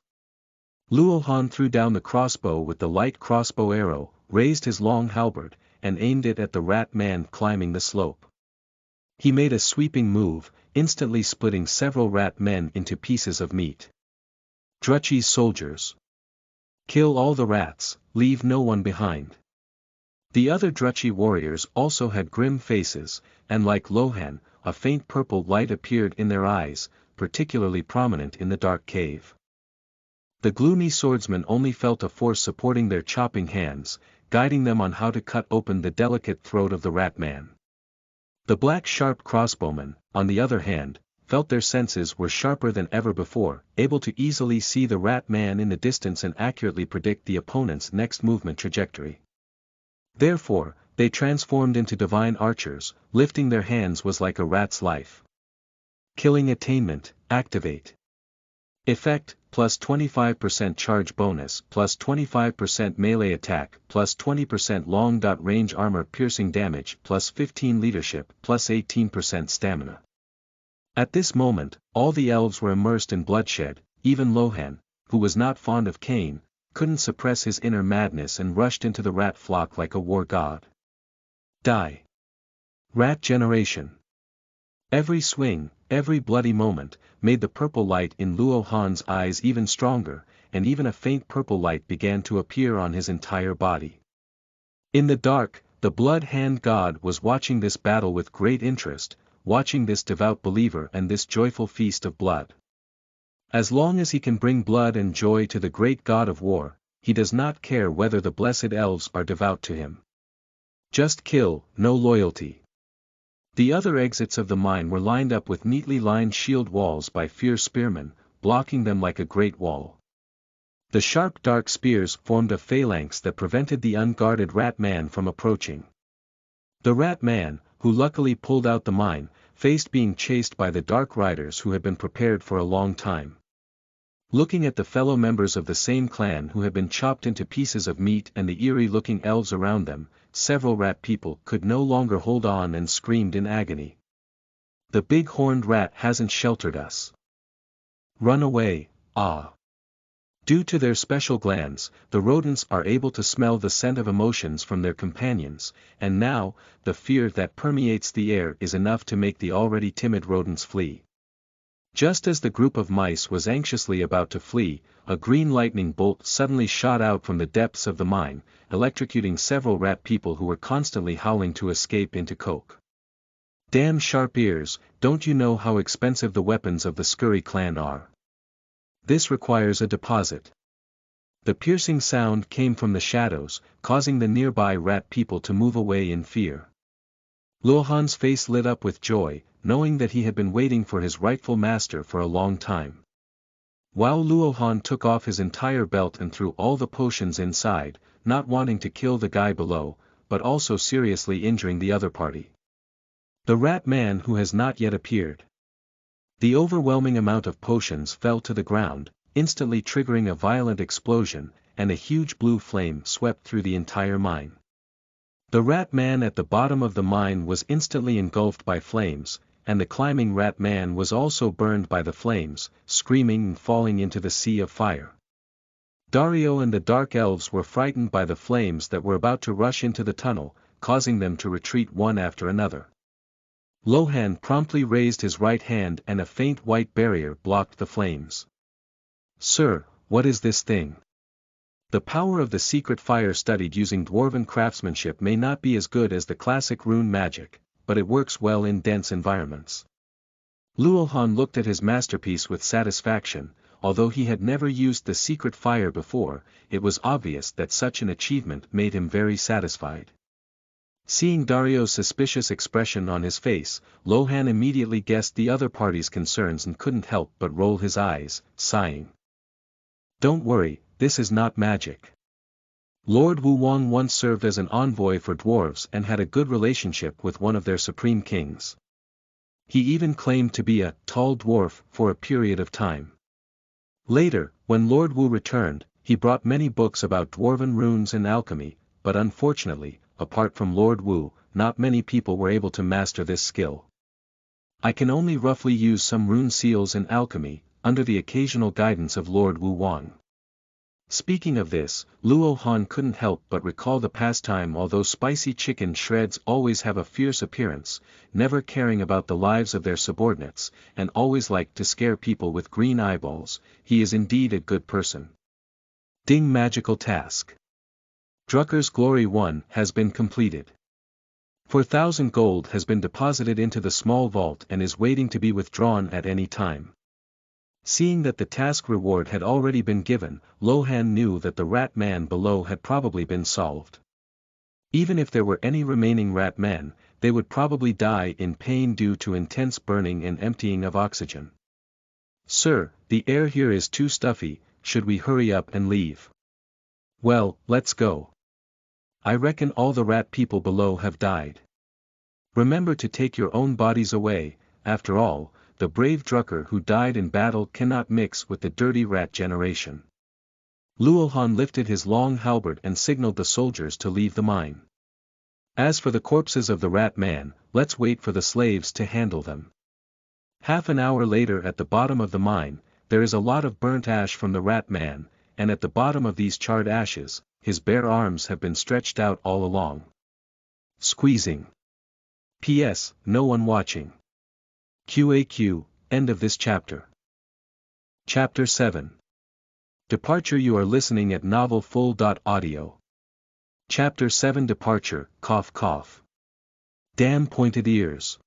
Lohan threw down the crossbow with the light crossbow arrow, raised his long halberd, and aimed it at the rat man climbing the slope. He made a sweeping move, instantly splitting several rat men into pieces of meat. Druchy's soldiers. Kill all the rats, leave no one behind. The other Druchy warriors also had grim faces, and like Lohan, a faint purple light appeared in their eyes, particularly prominent in the dark cave. The gloomy swordsmen only felt a force supporting their chopping hands, guiding them on how to cut open the delicate throat of the rat man. The black sharp crossbowmen, on the other hand, felt their senses were sharper than ever before, able to easily see the rat man in the distance and accurately predict the opponent's next movement trajectory. Therefore, they transformed into divine archers, lifting their hands was like a rat's life. Killing attainment, activate. Effect, plus 25% charge bonus, plus 25% melee attack, plus 20% long-range armor piercing damage, plus 15 leadership, plus 18% stamina. At this moment, all the elves were immersed in bloodshed, even Lohan, who was not fond of Cain, couldn't suppress his inner madness and rushed into the rat flock like a war god. Die. Rat generation. Every swing, every bloody moment, made the purple light in Lohan's eyes even stronger, and even a faint purple light began to appear on his entire body. In the dark, the blood hand god was watching this battle with great interest, watching this devout believer and this joyful feast of blood. As long as he can bring blood and joy to the great god of war, he does not care whether the blessed elves are devout to him. Just kill, no loyalty. The other exits of the mine were lined up with neatly lined shield walls by fierce spearmen, blocking them like a great wall. The sharp dark spears formed a phalanx that prevented the unguarded rat man from approaching. The rat man, who luckily pulled out the mine, faced being chased by the dark riders who had been prepared for a long time. Looking at the fellow members of the same clan who had been chopped into pieces of meat and the eerie-looking elves around them, several rat people could no longer hold on and screamed in agony. The big horned rat hasn't sheltered us. Run away, ah! Due to their special glands, the rodents are able to smell the scent of emotions from their companions, and now, the fear that permeates the air is enough to make the already timid rodents flee. Just as the group of mice was anxiously about to flee, a green lightning bolt suddenly shot out from the depths of the mine, electrocuting several rat people who were constantly howling to escape into coke. Damn sharp ears, don't you know how expensive the weapons of the Scurry clan are? This requires a deposit. The piercing sound came from the shadows, causing the nearby rat people to move away in fear. Lohan's face lit up with joy, knowing that he had been waiting for his rightful master for a long time. While Lohan took off his entire belt and threw all the potions inside, not wanting to kill the guy below, but also seriously injuring the other party. The rat man who has not yet appeared. The overwhelming amount of potions fell to the ground, instantly triggering a violent explosion, and a huge blue flame swept through the entire mine. The rat man at the bottom of the mine was instantly engulfed by flames, and the climbing rat man was also burned by the flames, screaming and falling into the sea of fire. Dario and the dark elves were frightened by the flames that were about to rush into the tunnel, causing them to retreat one after another. Lohan promptly raised his right hand and a faint white barrier blocked the flames. "Sir, what is this thing?" The power of the secret fire studied using dwarven craftsmanship may not be as good as the classic rune magic, but it works well in dense environments. Lohan looked at his masterpiece with satisfaction. Although he had never used the secret fire before, it was obvious that such an achievement made him very satisfied. Seeing Dario's suspicious expression on his face, Lohan immediately guessed the other party's concerns and couldn't help but roll his eyes, sighing. Don't worry, this is not magic. Lord Wu Wang once served as an envoy for dwarves and had a good relationship with one of their supreme kings. He even claimed to be a tall dwarf for a period of time. Later, when Lord Wu returned, he brought many books about dwarven runes and alchemy, but unfortunately, apart from Lord Wu, not many people were able to master this skill. I can only roughly use some rune seals in alchemy, under the occasional guidance of Lord Wu Wang. Speaking of this, Luohan couldn't help but recall the pastime. Although spicy chicken shreds always have a fierce appearance, never caring about the lives of their subordinates, and always like to scare people with green eyeballs, he is indeed a good person. Ding magical task. Drucker's Glory 1 has been completed. 4,000 gold has been deposited into the small vault and is waiting to be withdrawn at any time. Seeing that the task reward had already been given, Lohan knew that the rat man below had probably been solved. Even if there were any remaining rat men, they would probably die in pain due to intense burning and emptying of oxygen. Sir, the air here is too stuffy, should we hurry up and leave? Well, let's go. I reckon all the rat people below have died. Remember to take your own bodies away, after all, the brave Drucker who died in battle cannot mix with the dirty rat generation. Luohan lifted his long halberd and signaled the soldiers to leave the mine. As for the corpses of the rat man, let's wait for the slaves to handle them. Half an hour later at the bottom of the mine, there is a lot of burnt ash from the rat man, and at the bottom of these charred ashes, his bare arms have been stretched out all along. Squeezing. P.S. No one watching. QAQ, end of this chapter. Chapter 7. Departure. You are listening at novelfull.audio. Chapter 7. Departure, cough cough. Damn pointed ears.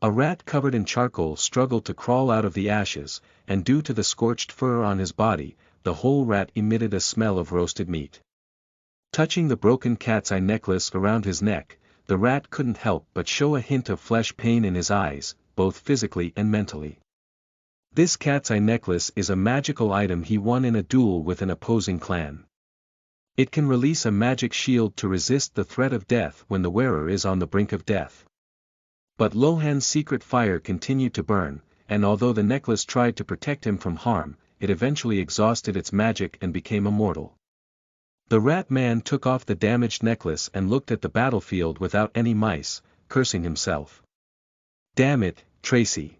A rat covered in charcoal struggled to crawl out of the ashes, and due to the scorched fur on his body, the whole rat emitted a smell of roasted meat. Touching the broken cat's eye necklace around his neck, the rat couldn't help but show a hint of flesh pain in his eyes, both physically and mentally. This cat's eye necklace is a magical item he won in a duel with an opposing clan. It can release a magic shield to resist the threat of death when the wearer is on the brink of death. But Lohan's secret fire continued to burn, and although the necklace tried to protect him from harm, it eventually exhausted its magic and became immortal. The rat man took off the damaged necklace and looked at the battlefield without any mice, cursing himself. Damn it, Tracy.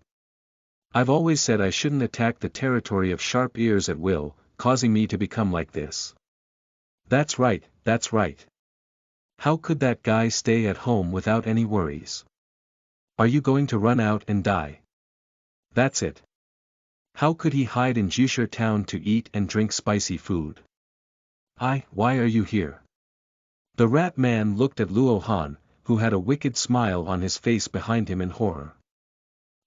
I've always said I shouldn't attack the territory of sharp ears at will, causing me to become like this. That's right, that's right. How could that guy stay at home without any worries? Are you going to run out and die? That's it. How could he hide in Jusher town to eat and drink spicy food? Why are you here? The rat man looked at Luohan, who had a wicked smile on his face behind him in horror.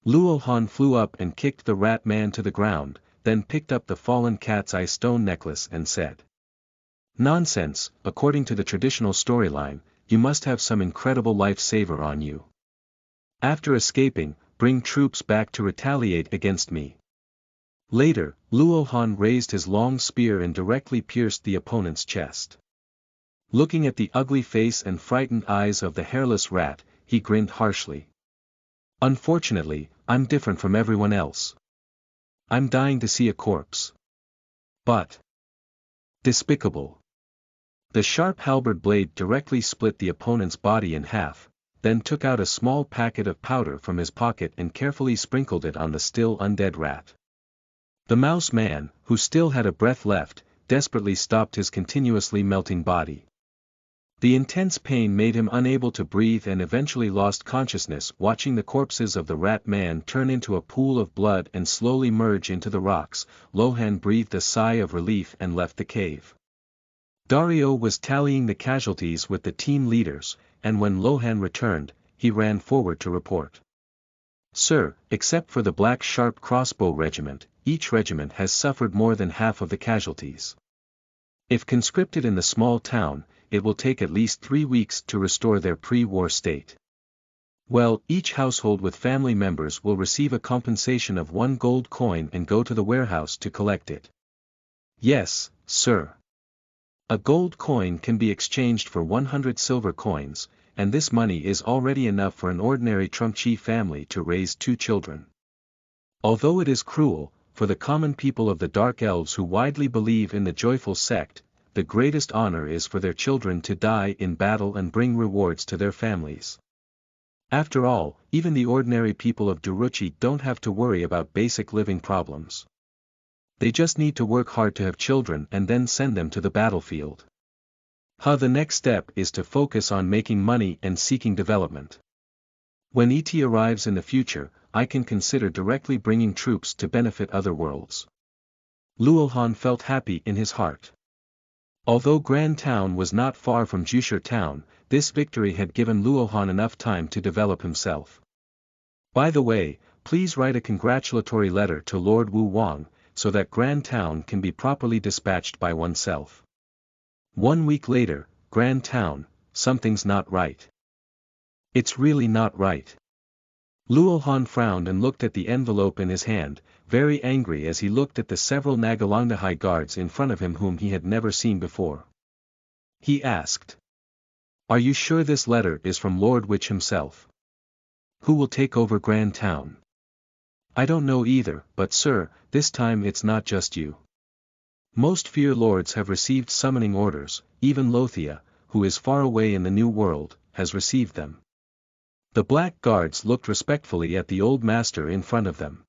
Luohan flew up and kicked the rat man to the ground, then picked up the fallen cat's eye stone necklace and said. Nonsense, according to the traditional storyline, you must have some incredible lifesaver on you. After escaping, bring troops back to retaliate against me. Later, Luohan raised his long spear and directly pierced the opponent's chest. Looking at the ugly face and frightened eyes of the hairless rat, he grinned harshly. Unfortunately, I'm different from everyone else. I'm dying to see a corpse. But. Despicable. The sharp halberd blade directly split the opponent's body in half, then took out a small packet of powder from his pocket and carefully sprinkled it on the still undead rat. The mouse man, who still had a breath left, desperately stopped his continuously melting body. The intense pain made him unable to breathe and eventually lost consciousness. Watching the corpses of the rat man turn into a pool of blood and slowly merge into the rocks, Lohan breathed a sigh of relief and left the cave. Dario was tallying the casualties with the team leaders, and when Lohan returned, he ran forward to report. Sir, except for the Black Sharp Crossbow Regiment, each regiment has suffered more than half of the casualties. If conscripted in the small town, it will take at least 3 weeks to restore their pre-war state. Well, each household with family members will receive a compensation of 1 gold coin and go to the warehouse to collect it. Yes, sir. A gold coin can be exchanged for 100 silver coins, and this money is already enough for an ordinary Trumpchi family to raise 2 children. Although it is cruel, for the common people of the Dark Elves who widely believe in the joyful sect, the greatest honor is for their children to die in battle and bring rewards to their families. After all, even the ordinary people of Duruchi don't have to worry about basic living problems. They just need to work hard to have children and then send them to the battlefield. The next step is to focus on making money and seeking development. When ET arrives in the future, I can consider directly bringing troops to benefit other worlds. Lohan felt happy in his heart. Although Gran town was not far from Jushur town, this victory had given Lohan enough time to develop himself. By the way, please write a congratulatory letter to Lord Wu Wang, so that Gran town can be properly dispatched by oneself. 1 week later, Gran town, something's not right. It's really not right. Lohan frowned and looked at the envelope in his hand, very angry as he looked at the several Nagalangdahai guards in front of him whom he had never seen before. He asked, "Are you sure this letter is from Lord Witch himself? Who will take over Gran town?" "I don't know either, but sir, this time it's not just you. Most Fear Lords have received summoning orders, even Lothia, who is far away in the New World, has received them." The Black Guards looked respectfully at the old master in front of them.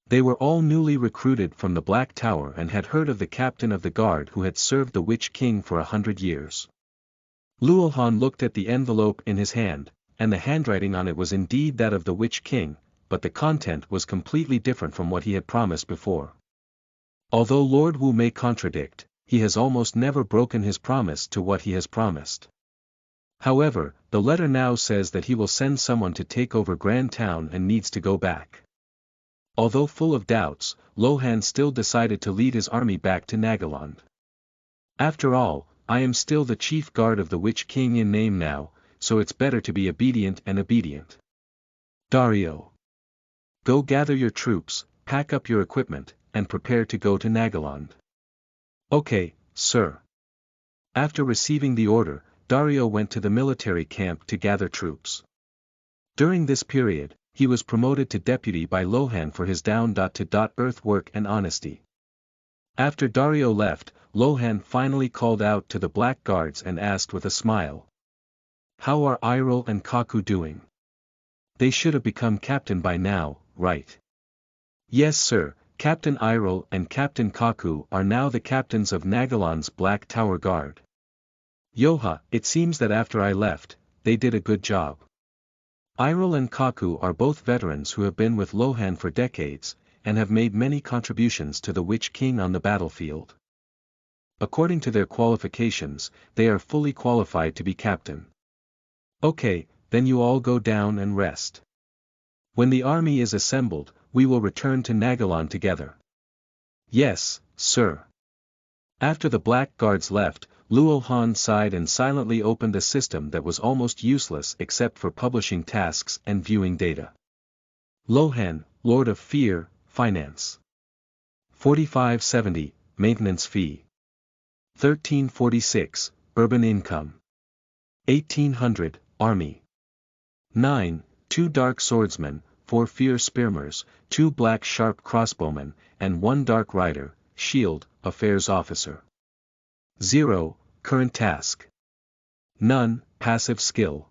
They were all newly recruited from the Black Tower and had heard of the captain of the guard who had served the Witch King for 100 years. Lohan looked at the envelope in his hand, and the handwriting on it was indeed that of the Witch King, but the content was completely different from what he had promised before. Although Lord Wu may contradict, he has almost never broken his promise to what he has promised. However, the letter now says that he will send someone to take over Gran town and needs to go back. Although full of doubts, Lohan still decided to lead his army back to Nagaland. After all, I am still the chief guard of the Witch King in name now, so it's better to be obedient and obedient. Dario. Go gather your troops, pack up your equipment, and prepare to go to Nagaland. Okay, sir. After receiving the order, Dario went to the military camp to gather troops. During this period, he was promoted to deputy by Lohan for his down-to-earth work and honesty. After Dario left, Lohan finally called out to the Black Guards and asked with a smile, "How are Iroh and Kaku doing? They should have become captain by now, right?" "Yes sir, Captain Iroh and Captain Kaku are now the captains of Nagaland's Black Tower Guard. Yoha, it seems that after I left, they did a good job. Iroh and Kaku are both veterans who have been with Lohan for decades, and have made many contributions to the Witch King on the battlefield. According to their qualifications, they are fully qualified to be captain." "Okay, then you all go down and rest. When the army is assembled, we will return to Nagaland together." "Yes, sir." After the Black Guards left, Lohan sighed and silently opened a system that was almost useless except for publishing tasks and viewing data. Lohan, Lord of Fear, Finance. 4570, Maintenance Fee. 1346, Urban Income. 1800, Army. 9, 2 Dark Swordsmen, 4 Fear Spearmers, 2 Black Sharp Crossbowmen, and 1 Dark Rider, Shield, Affairs Officer. 0, Current Task. None, Passive Skill.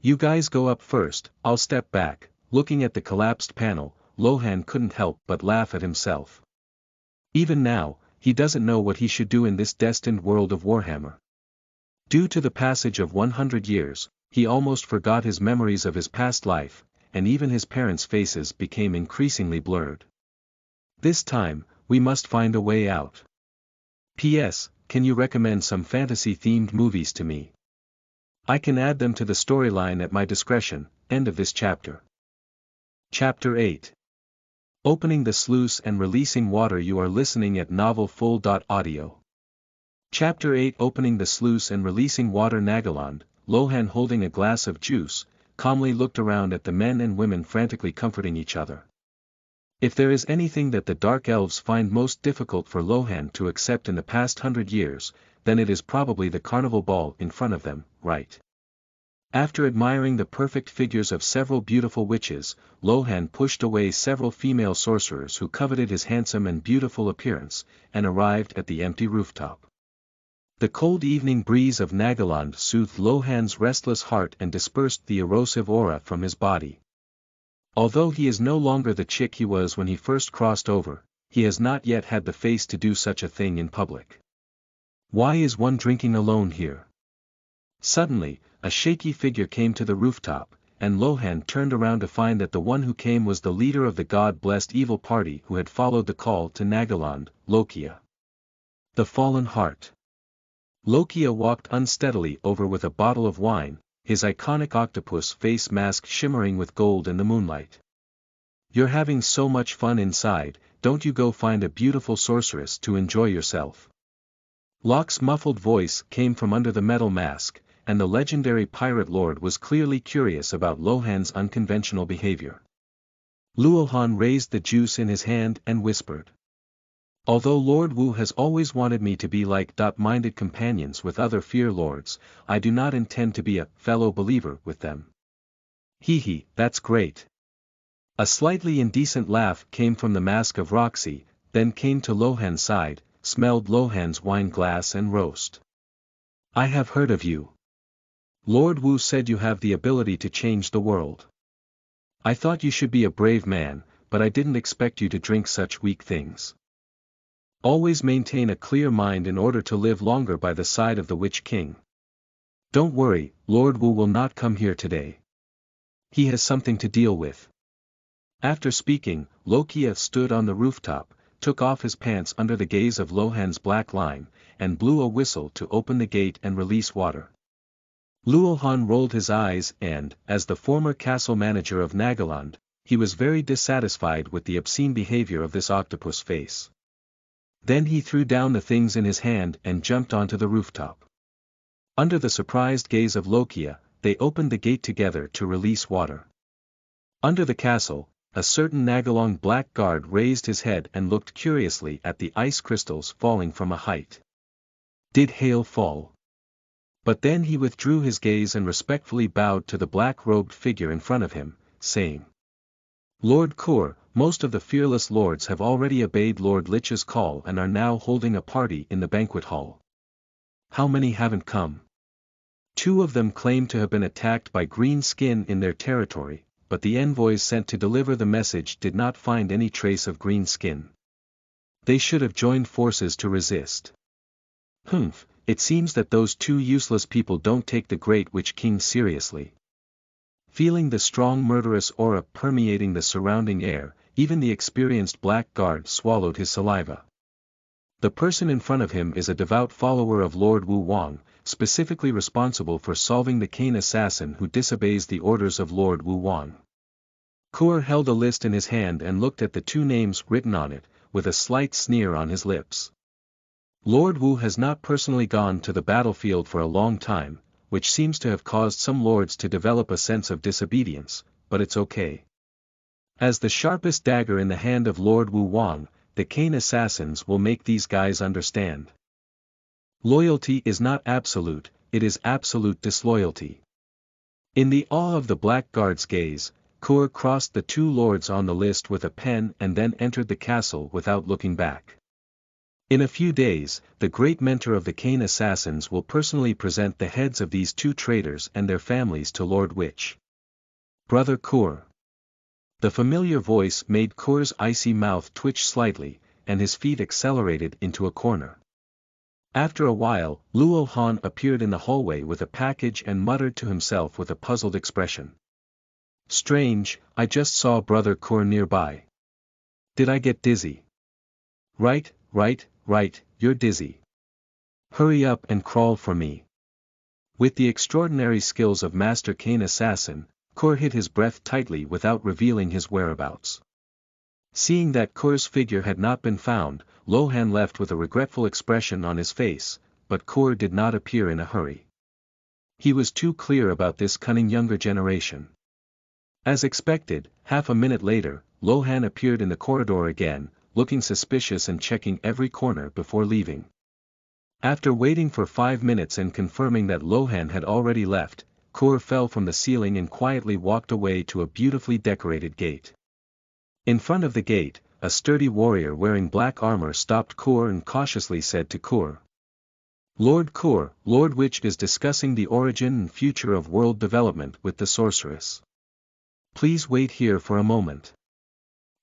"You guys go up first, I'll step back." Looking at the collapsed panel, Lohan couldn't help but laugh at himself. Even now, he doesn't know what he should do in this destined world of Warhammer. Due to the passage of 100 years, he almost forgot his memories of his past life, and even his parents' faces became increasingly blurred. This time, we must find a way out. P.S. Can you recommend some fantasy-themed movies to me? I can add them to the storyline at my discretion. End of this chapter. Chapter 8. Opening the sluice and releasing water. You are listening at novelfull.audio. Chapter 8 Opening the sluice and releasing water. Nagaland, Lohan holding a glass of juice, calmly looked around at the men and women frantically comforting each other. If there is anything that the Dark Elves find most difficult for Lohan to accept in the past 100 years, then it is probably the carnival ball in front of them, right? After admiring the perfect figures of several beautiful witches, Lohan pushed away several female sorcerers who coveted his handsome and beautiful appearance, and arrived at the empty rooftop. The cold evening breeze of Nagaland soothed Lohan's restless heart and dispersed the erosive aura from his body. Although he is no longer the chick he was when he first crossed over, he has not yet had the face to do such a thing in public. Why is one drinking alone here? Suddenly, a shaky figure came to the rooftop, and Lohan turned around to find that the one who came was the leader of the god-blessed evil party who had followed the call to Nagaland, Lokia. The Fallen Heart. Lokia walked unsteadily over with a bottle of wine, his iconic octopus face mask shimmering with gold in the moonlight. You're having so much fun inside, don't you go find a beautiful sorceress to enjoy yourself. Locke's muffled voice came from under the metal mask, and the legendary pirate lord was clearly curious about Lohan's unconventional behavior. Lohan raised the juice in his hand and whispered. Although Lord Wu has always wanted me to be like-minded companions with other fear lords, I do not intend to be a fellow believer with them. Hee, that's great. A slightly indecent laugh came from the mask of Roxy, then came to Lohan's side, smelled Lohan's wine glass and roast. I have heard of you. Lord Wu said you have the ability to change the world. I thought you should be a brave man, but I didn't expect you to drink such weak things. Always maintain a clear mind in order to live longer by the side of the Witch King. Don't worry, Lord Wu will not come here today. He has something to deal with. After speaking, Lokia stood on the rooftop, took off his pants under the gaze of Lohan's black line, and blew a whistle to open the gate and release water. Lohan rolled his eyes and, as the former castle manager of Nagaland, he was very dissatisfied with the obscene behavior of this octopus face. Then he threw down the things in his hand and jumped onto the rooftop. Under the surprised gaze of Lokia, they opened the gate together to release water. Under the castle, a certain Nagalong black guard raised his head and looked curiously at the ice crystals falling from a height. Did hail fall? But then he withdrew his gaze and respectfully bowed to the black-robed figure in front of him, saying, Lord Kur, most of the fearless lords have already obeyed Lord Lich's call and are now holding a party in the banquet hall. How many haven't come? 2 of them claim to have been attacked by green skin in their territory, but the envoys sent to deliver the message did not find any trace of green skin. They should have joined forces to resist. It seems that those 2 useless people don't take the Great Witch King seriously. Feeling the strong murderous aura permeating the surrounding air, even the experienced black guard swallowed his saliva. The person in front of him is a devout follower of Lord Wu Wang, specifically responsible for solving the Kane assassin who disobeys the orders of Lord Wu Wang. Kur held a list in his hand and looked at the 2 names written on it, with a slight sneer on his lips. Lord Wu has not personally gone to the battlefield for a long time, which seems to have caused some lords to develop a sense of disobedience, but it's okay. As the sharpest dagger in the hand of Lord Wu Wang, the Kane assassins will make these guys understand. Loyalty is not absolute, it is absolute disloyalty. In the awe of the Black Guard's gaze, Kur crossed the 2 lords on the list with a pen and then entered the castle without looking back. In a few days, the great mentor of the Kane assassins will personally present the heads of these 2 traitors and their families to Lord Witch. Brother Kur. The familiar voice made Kur's icy mouth twitch slightly, and his feet accelerated into a corner. After a while, Lohan appeared in the hallway with a package and muttered to himself with a puzzled expression. Strange, I just saw Brother Kur nearby. Did I get dizzy? Right, you're dizzy. Hurry up and crawl for me. With the extraordinary skills of Master Kane Assassin, Kur hid his breath tightly without revealing his whereabouts. Seeing that Kur's figure had not been found, Lohan left with a regretful expression on his face, but Kor did not appear in a hurry. He was too clear about this cunning younger generation. As expected, half a minute later, Lohan appeared in the corridor again, looking suspicious and checking every corner before leaving. After waiting for 5 minutes and confirming that Lohan had already left, Kor fell from the ceiling and quietly walked away to a beautifully decorated gate. In front of the gate, a sturdy warrior wearing black armor stopped Kor and cautiously said to Kor, "Lord Kor, Lord Witch is discussing the origin and future of world development with the sorceress. Please wait here for a moment."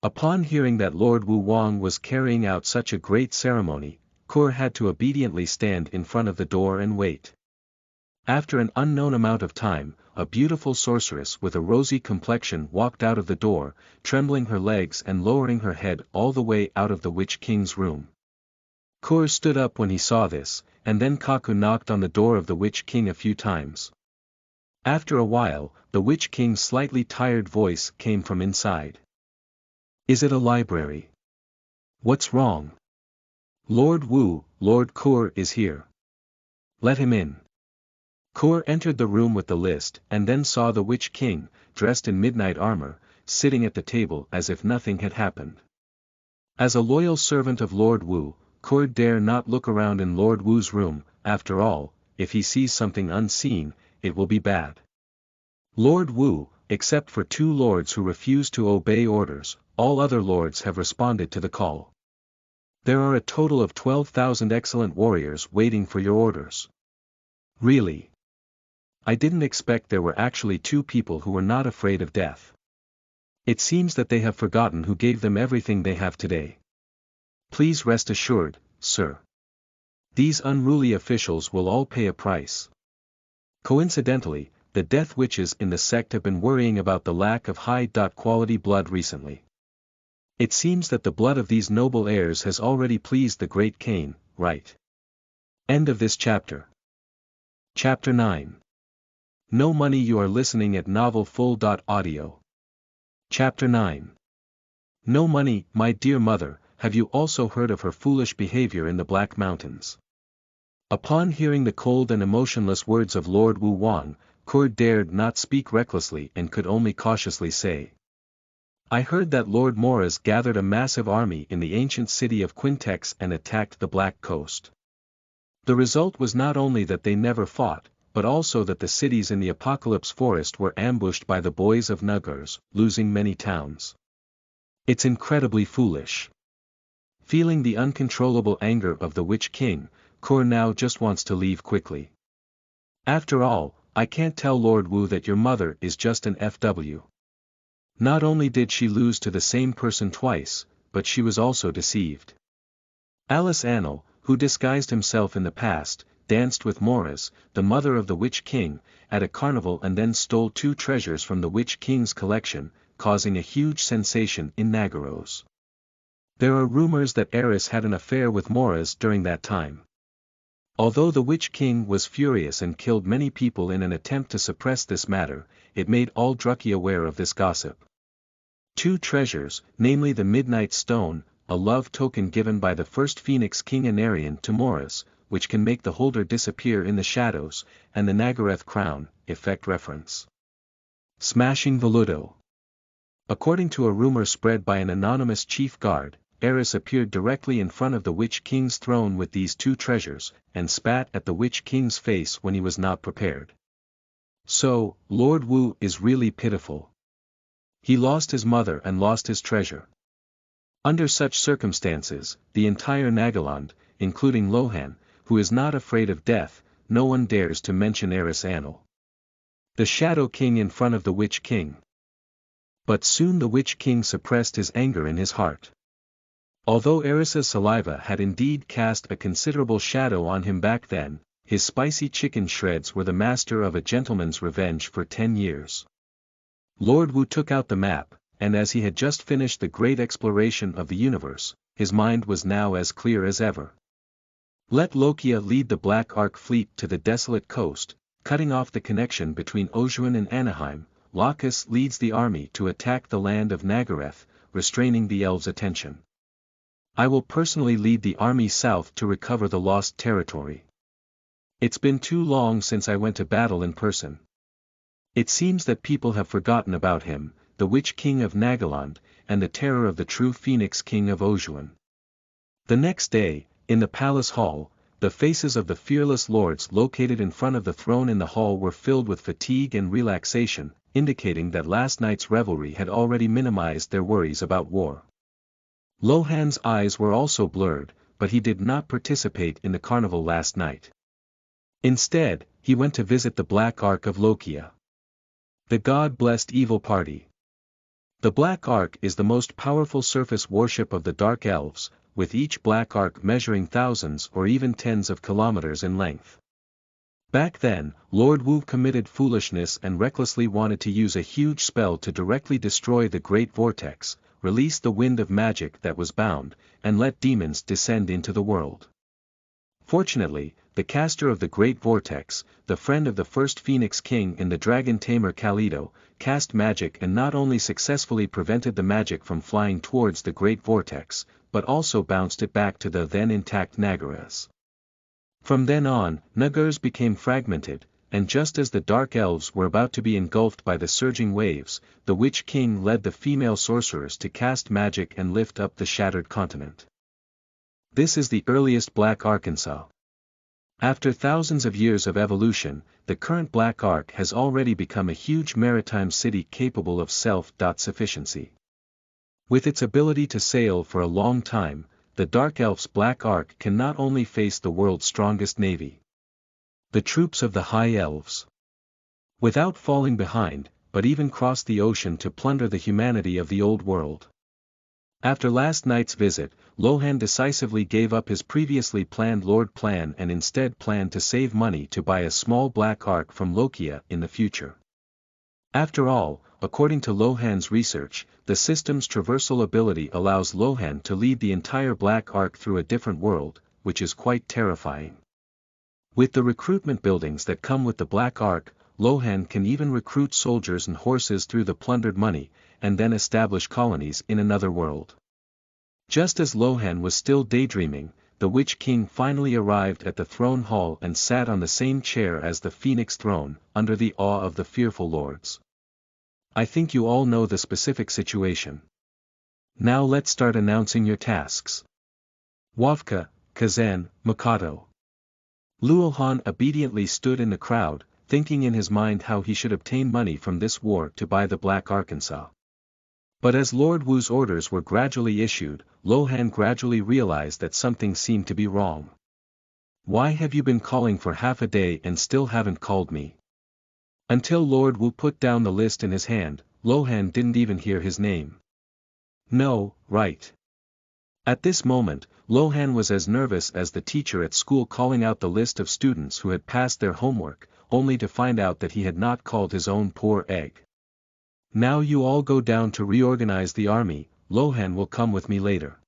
Upon hearing that Lord Wu Wang was carrying out such a great ceremony, Kor had to obediently stand in front of the door and wait. After an unknown amount of time, a beautiful sorceress with a rosy complexion walked out of the door, trembling her legs and lowering her head all the way out of the Witch King's room. Kor stood up when he saw this, and then Kaku knocked on the door of the Witch King a few times. After a while, the Witch King's slightly tired voice came from inside. "Is it a library? What's wrong? Lord Wu, Lord Kor is here. Let him in." Kor entered the room with the list and then saw the Witch King, dressed in midnight armor, sitting at the table as if nothing had happened. As a loyal servant of Lord Wu, Kor dare not look around in Lord Wu's room. After all, if he sees something unseen, it will be bad. Lord Wu, except for 2 lords who refuse to obey orders, all other lords have responded to the call. There are a total of 12,000 excellent warriors waiting for your orders. Really? I didn't expect there were actually 2 people who were not afraid of death. It seems that they have forgotten who gave them everything they have today. Please rest assured, sir. These unruly officials will all pay a price. Coincidentally, the Death Witches in the sect have been worrying about the lack of high-quality blood recently. It seems that the blood of these noble heirs has already pleased the Great Kane, right? End of this chapter. Chapter 9. No money. You are listening at novelfull.audio. Chapter 9. No money. My dear mother, have you also heard of her foolish behavior in the Black Mountains? Upon hearing the cold and emotionless words of Lord Wu Wang, Kor dared not speak recklessly and could only cautiously say, "I heard that Lord Moraz gathered a massive army in the ancient city of Quintex and attacked the Black Coast. The result was not only that they never fought, but also that the cities in the Apocalypse Forest were ambushed by the boys of Nugurs, losing many towns. It's incredibly foolish." Feeling the uncontrollable anger of the Witch King, Kor now just wants to leave quickly. After all, I can't tell Lord Wu that your mother is just an FW. Not only did she lose to the same person twice, but she was also deceived. Alice Annel, who disguised himself in the past, danced with Moraz, the mother of the Witch King, at a carnival and then stole 2 treasures from the Witch King's collection, causing a huge sensation in Nagaros. There are rumors that Eris had an affair with Moraz during that time. Although the Witch King was furious and killed many people in an attempt to suppress this matter, it made all Drucky aware of this gossip. 2 treasures, namely the Midnight Stone, a love token given by the first Phoenix King Anarion to Moraz, which can make the holder disappear in the shadows, and the Nagareth crown, effect reference. Smashing Voludo. According to a rumor spread by an anonymous chief guard, Eris appeared directly in front of the Witch King's throne with these 2 treasures, and spat at the Witch King's face when he was not prepared. So, Lord Wu is really pitiful. He lost his mother and lost his treasure. Under such circumstances, the entire Nagaland, including Lohan, who is not afraid of death, no one dares to mention Eris Annel, the Shadow King, in front of the Witch King. But soon the Witch King suppressed his anger in his heart. Although Eris's saliva had indeed cast a considerable shadow on him back then, his spicy chicken shreds were the master of a gentleman's revenge for 10 years. Lord Wu took out the map, and as he had just finished the great exploration of the universe, his mind was now as clear as ever. Let Lokia lead the Black Ark fleet to the desolate coast, cutting off the connection between Ojuan and Anaheim. Lacus leads the army to attack the land of Nagareth, restraining the elves' attention. I will personally lead the army south to recover the lost territory. It's been too long since I went to battle in person. It seems that people have forgotten about him, the Witch King of Nagaland, and the terror of the true Phoenix King of Ojuan. The next day, in the palace hall, the faces of the fearless lords located in front of the throne in the hall were filled with fatigue and relaxation, indicating that last night's revelry had already minimized their worries about war. Lohan's eyes were also blurred, but he did not participate in the carnival last night. Instead, he went to visit the Black Ark of Lokia. The God-blessed evil party. The Black Ark is the most powerful surface warship of the Dark Elves, with each Black Ark measuring thousands or even tens of kilometers in length. Back then, Lord Wu committed foolishness and recklessly wanted to use a huge spell to directly destroy the Great Vortex, release the wind of magic that was bound, and let demons descend into the world. Fortunately, the caster of the Great Vortex, the friend of the first Phoenix King in the Dragon Tamer Kalido, cast magic and not only successfully prevented the magic from flying towards the Great Vortex, but also bounced it back to the then intact Nagaras. From then on, Nagaras became fragmented, and just as the Dark Elves were about to be engulfed by the surging waves, the Witch King led the female sorcerers to cast magic and lift up the shattered continent. This is the earliest Black Arkansas. After thousands of years of evolution, the current Black Ark has already become a huge maritime city capable of self-sufficiency. With its ability to sail for a long time, the Dark Elf's Black Ark can not only face the world's strongest navy, the troops of the High Elves, without falling behind, but even cross the ocean to plunder the humanity of the Old World. After last night's visit, Lohan decisively gave up his previously planned Lord plan and instead planned to save money to buy a small Black Ark from Lokia in the future. After all, according to Lohan's research, the system's traversal ability allows Lohan to lead the entire Black Ark through a different world, which is quite terrifying. With the recruitment buildings that come with the Black Ark, Lohan can even recruit soldiers and horses through the plundered money, and then establish colonies in another world. Just as Lohan was still daydreaming, the Witch King finally arrived at the throne hall and sat on the same chair as the Phoenix throne, under the awe of the fearful lords. I think you all know the specific situation. Now let's start announcing your tasks. Wavka, Kazan, Mikado. Luohan obediently stood in the crowd, thinking in his mind how he should obtain money from this war to buy the Black Arkansas. But as Lord Wu's orders were gradually issued, Lohan gradually realized that something seemed to be wrong. Why have you been calling for half a day and still haven't called me? Until Lord Wu put down the list in his hand, Lohan didn't even hear his name. No, right. At this moment, Lohan was as nervous as the teacher at school calling out the list of students who had passed their homework, only to find out that he had not called his own poor egg. Now you all go down to reorganize the army, Lohan will come with me later.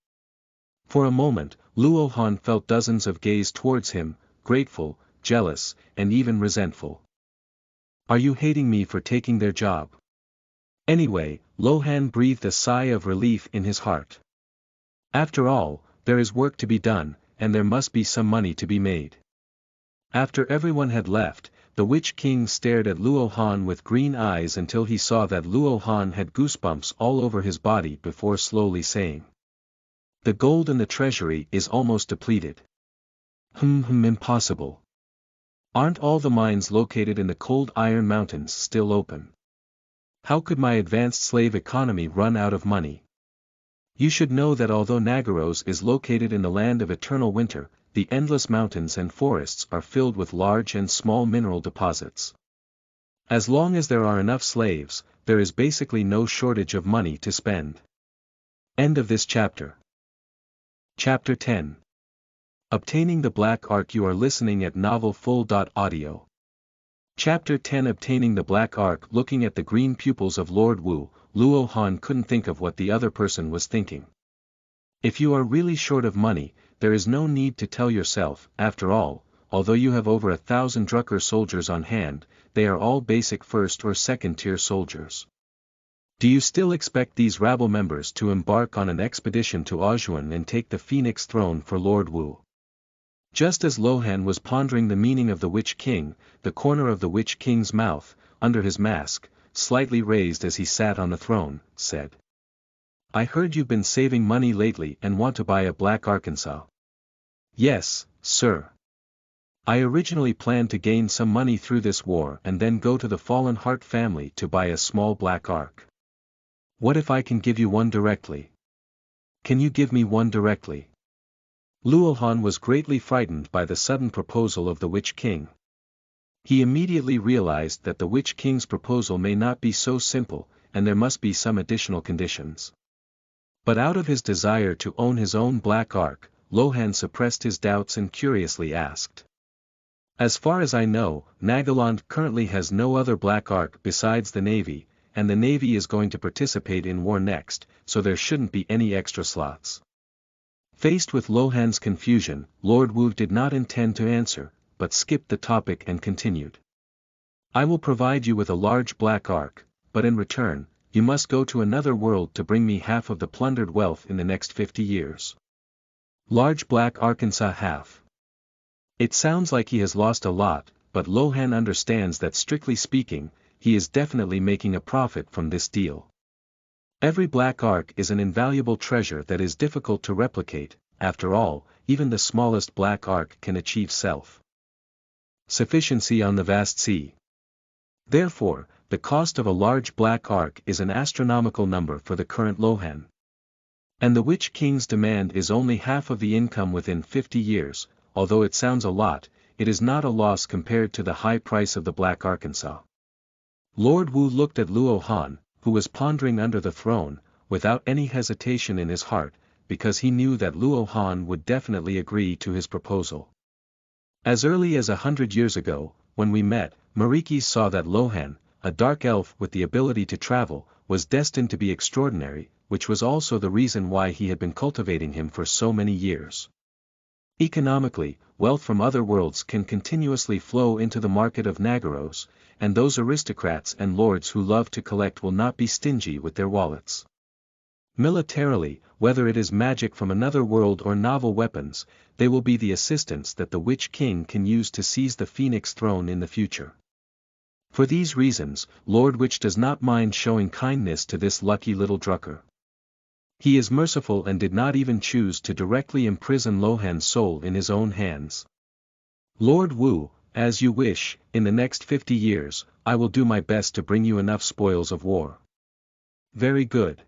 For a moment, Luohan felt dozens of gaze towards him, grateful, jealous, and even resentful. Are you hating me for taking their job? Anyway, Lohan breathed a sigh of relief in his heart. After all, there is work to be done, and there must be some money to be made. After everyone had left, the Witch King stared at Luohan with green eyes until he saw that Luohan had goosebumps all over his body before slowly saying, "The gold in the treasury is almost depleted." Impossible. Aren't all the mines located in the cold Iron Mountains still open? How could my advanced slave economy run out of money? You should know that although Nagaros is located in the land of eternal winter, the endless mountains and forests are filled with large and small mineral deposits. As long as there are enough slaves, there is basically no shortage of money to spend. End of this chapter. Chapter 10. Obtaining the Black Ark. You are listening at novelfull.audio. Chapter 10. Obtaining the Black Ark. Looking at the green pupils of Lord Wu, Luohan couldn't think of what the other person was thinking. If you are really short of money, there is no need to tell yourself. After all, although you have over 1,000 Drucker soldiers on hand, they are all basic first or second tier soldiers. Do you still expect these rabble members to embark on an expedition to Ojuan and take the Phoenix throne for Lord Wu? Just as Lohan was pondering the meaning of the Witch King, the corner of the Witch King's mouth, under his mask, slightly raised as he sat on the throne, said. I heard you've been saving money lately and want to buy a Black Arkansas. Yes, sir. I originally planned to gain some money through this war and then go to the Fallen Heart family to buy a small Black Ark. What if I can give you one directly? Can you give me one directly? Lohan was greatly frightened by the sudden proposal of the Witch King. He immediately realized that the Witch King's proposal may not be so simple, and there must be some additional conditions. But out of his desire to own his own Black Ark, Lohan suppressed his doubts and curiously asked. As far as I know, Nagaland currently has no other Black Ark besides the Navy, and the Navy is going to participate in war next, so there shouldn't be any extra slots. Faced with Lohan's confusion, Lord Wu did not intend to answer, but skipped the topic and continued. I will provide you with a large Black Ark, but in return, you must go to another world to bring me half of the plundered wealth in the next 50 years. Large Black Arkansas half. It sounds like he has lost a lot, but Lohan understands that strictly speaking, he is definitely making a profit from this deal. Every Black Ark is an invaluable treasure that is difficult to replicate. After all, even the smallest Black Ark can achieve self-sufficiency on the vast sea. Therefore, the cost of a large Black Ark is an astronomical number for the current Lohan. And the Witch King's demand is only half of the income within 50 years, although it sounds a lot, it is not a loss compared to the high price of the Black Arkansas. Lord Wu looked at Lohan, who was pondering under the throne, without any hesitation in his heart, because he knew that Lohan would definitely agree to his proposal. As early as 100 years ago, when we met, Marikis saw that Lohan, a dark elf with the ability to travel, was destined to be extraordinary, which was also the reason why he had been cultivating him for so many years. Economically, wealth from other worlds can continuously flow into the market of Nagaros, and those aristocrats and lords who love to collect will not be stingy with their wallets. Militarily, whether it is magic from another world or novel weapons, they will be the assistants that the Witch King can use to seize the Phoenix throne in the future. For these reasons, Lord Witch does not mind showing kindness to this lucky little drucker. He is merciful and did not even choose to directly imprison Lohan's soul in his own hands. Lord Wu, as you wish, in the next 50 years, I will do my best to bring you enough spoils of war. Very good.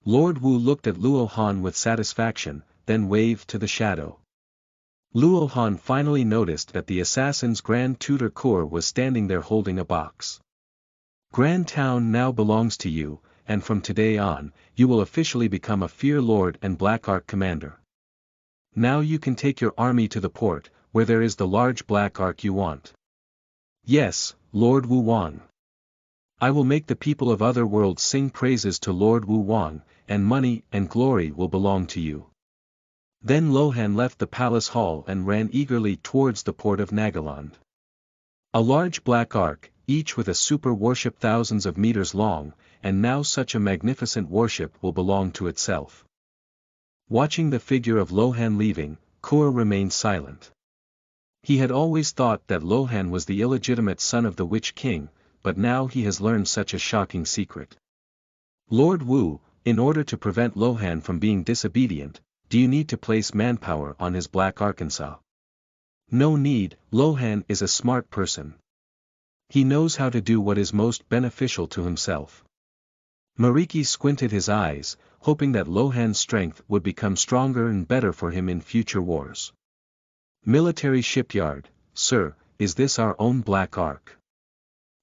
Lord Wu looked at Lohan with satisfaction, then waved to the shadow. Lohan finally noticed that the assassin's Grand Tutor Corps was standing there holding a box. Grand Town now belongs to you, and from today on, you will officially become a Fear Lord and Black Ark commander. Now you can take your army to the port, where there is the large Black Ark you want. Yes, Lord Wu Wang. I will make the people of other worlds sing praises to Lord Wu Wang, and money and glory will belong to you. Then Lohan left the palace hall and ran eagerly towards the port of Nagaland. A large Black Ark, each with a super warship thousands of meters long, and now such a magnificent warship will belong to itself. Watching the figure of Lohan leaving, Kor remained silent. He had always thought that Lohan was the illegitimate son of the Witch King, but now he has learned such a shocking secret. Lord Wu, in order to prevent Lohan from being disobedient, do you need to place manpower on his Black Arkansas? No need, Lohan is a smart person. He knows how to do what is most beneficial to himself. Mariki squinted his eyes, hoping that Lohan's strength would become stronger and better for him in future wars. Military shipyard, sir, is this our own Black Ark?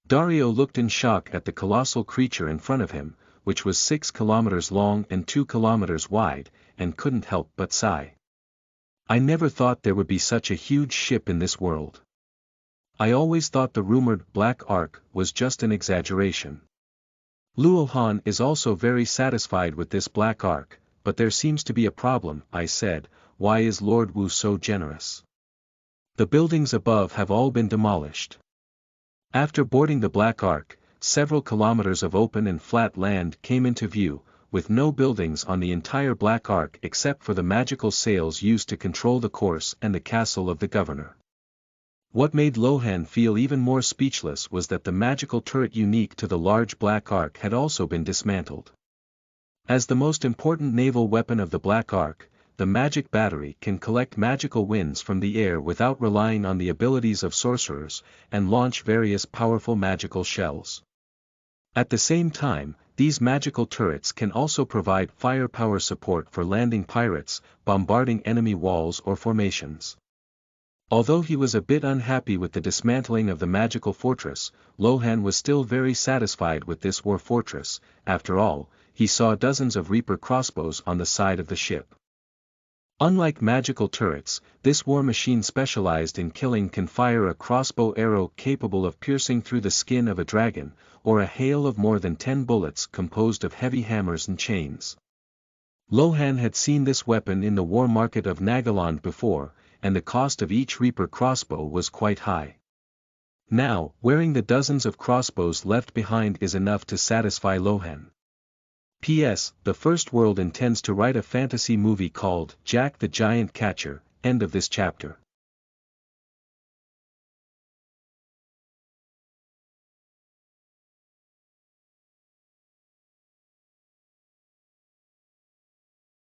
Dario looked in shock at the colossal creature in front of him, which was 6 kilometers long and 2 kilometers wide, and couldn't help but sigh. I never thought there would be such a huge ship in this world. I always thought the rumored Black Ark was just an exaggeration. Lohan is also very satisfied with this Black Ark, but there seems to be a problem, I said. Why is Lord Wu so generous? The buildings above have all been demolished. After boarding the Black Ark, several kilometers of open and flat land came into view, with no buildings on the entire Black Ark except for the magical sails used to control the course and the castle of the governor. What made Lohan feel even more speechless was that the magical turret unique to the large Black Ark had also been dismantled. As the most important naval weapon of the Black Ark, the magic battery can collect magical winds from the air without relying on the abilities of sorcerers, and launch various powerful magical shells. At the same time, these magical turrets can also provide firepower support for landing pirates, bombarding enemy walls or formations. Although he was a bit unhappy with the dismantling of the magical fortress, Lohan was still very satisfied with this war fortress. After all, he saw dozens of Reaper crossbows on the side of the ship. Unlike magical turrets, this war machine specialized in killing can fire a crossbow arrow capable of piercing through the skin of a dragon, or a hail of more than 10 bullets composed of heavy hammers and chains. Lohan had seen this weapon in the war market of Nagaland before, and the cost of each Reaper crossbow was quite high. Now, wearing the dozens of crossbows left behind is enough to satisfy Lohan. P.S. The First World intends to write a fantasy movie called Jack the Giant Catcher. End of this chapter.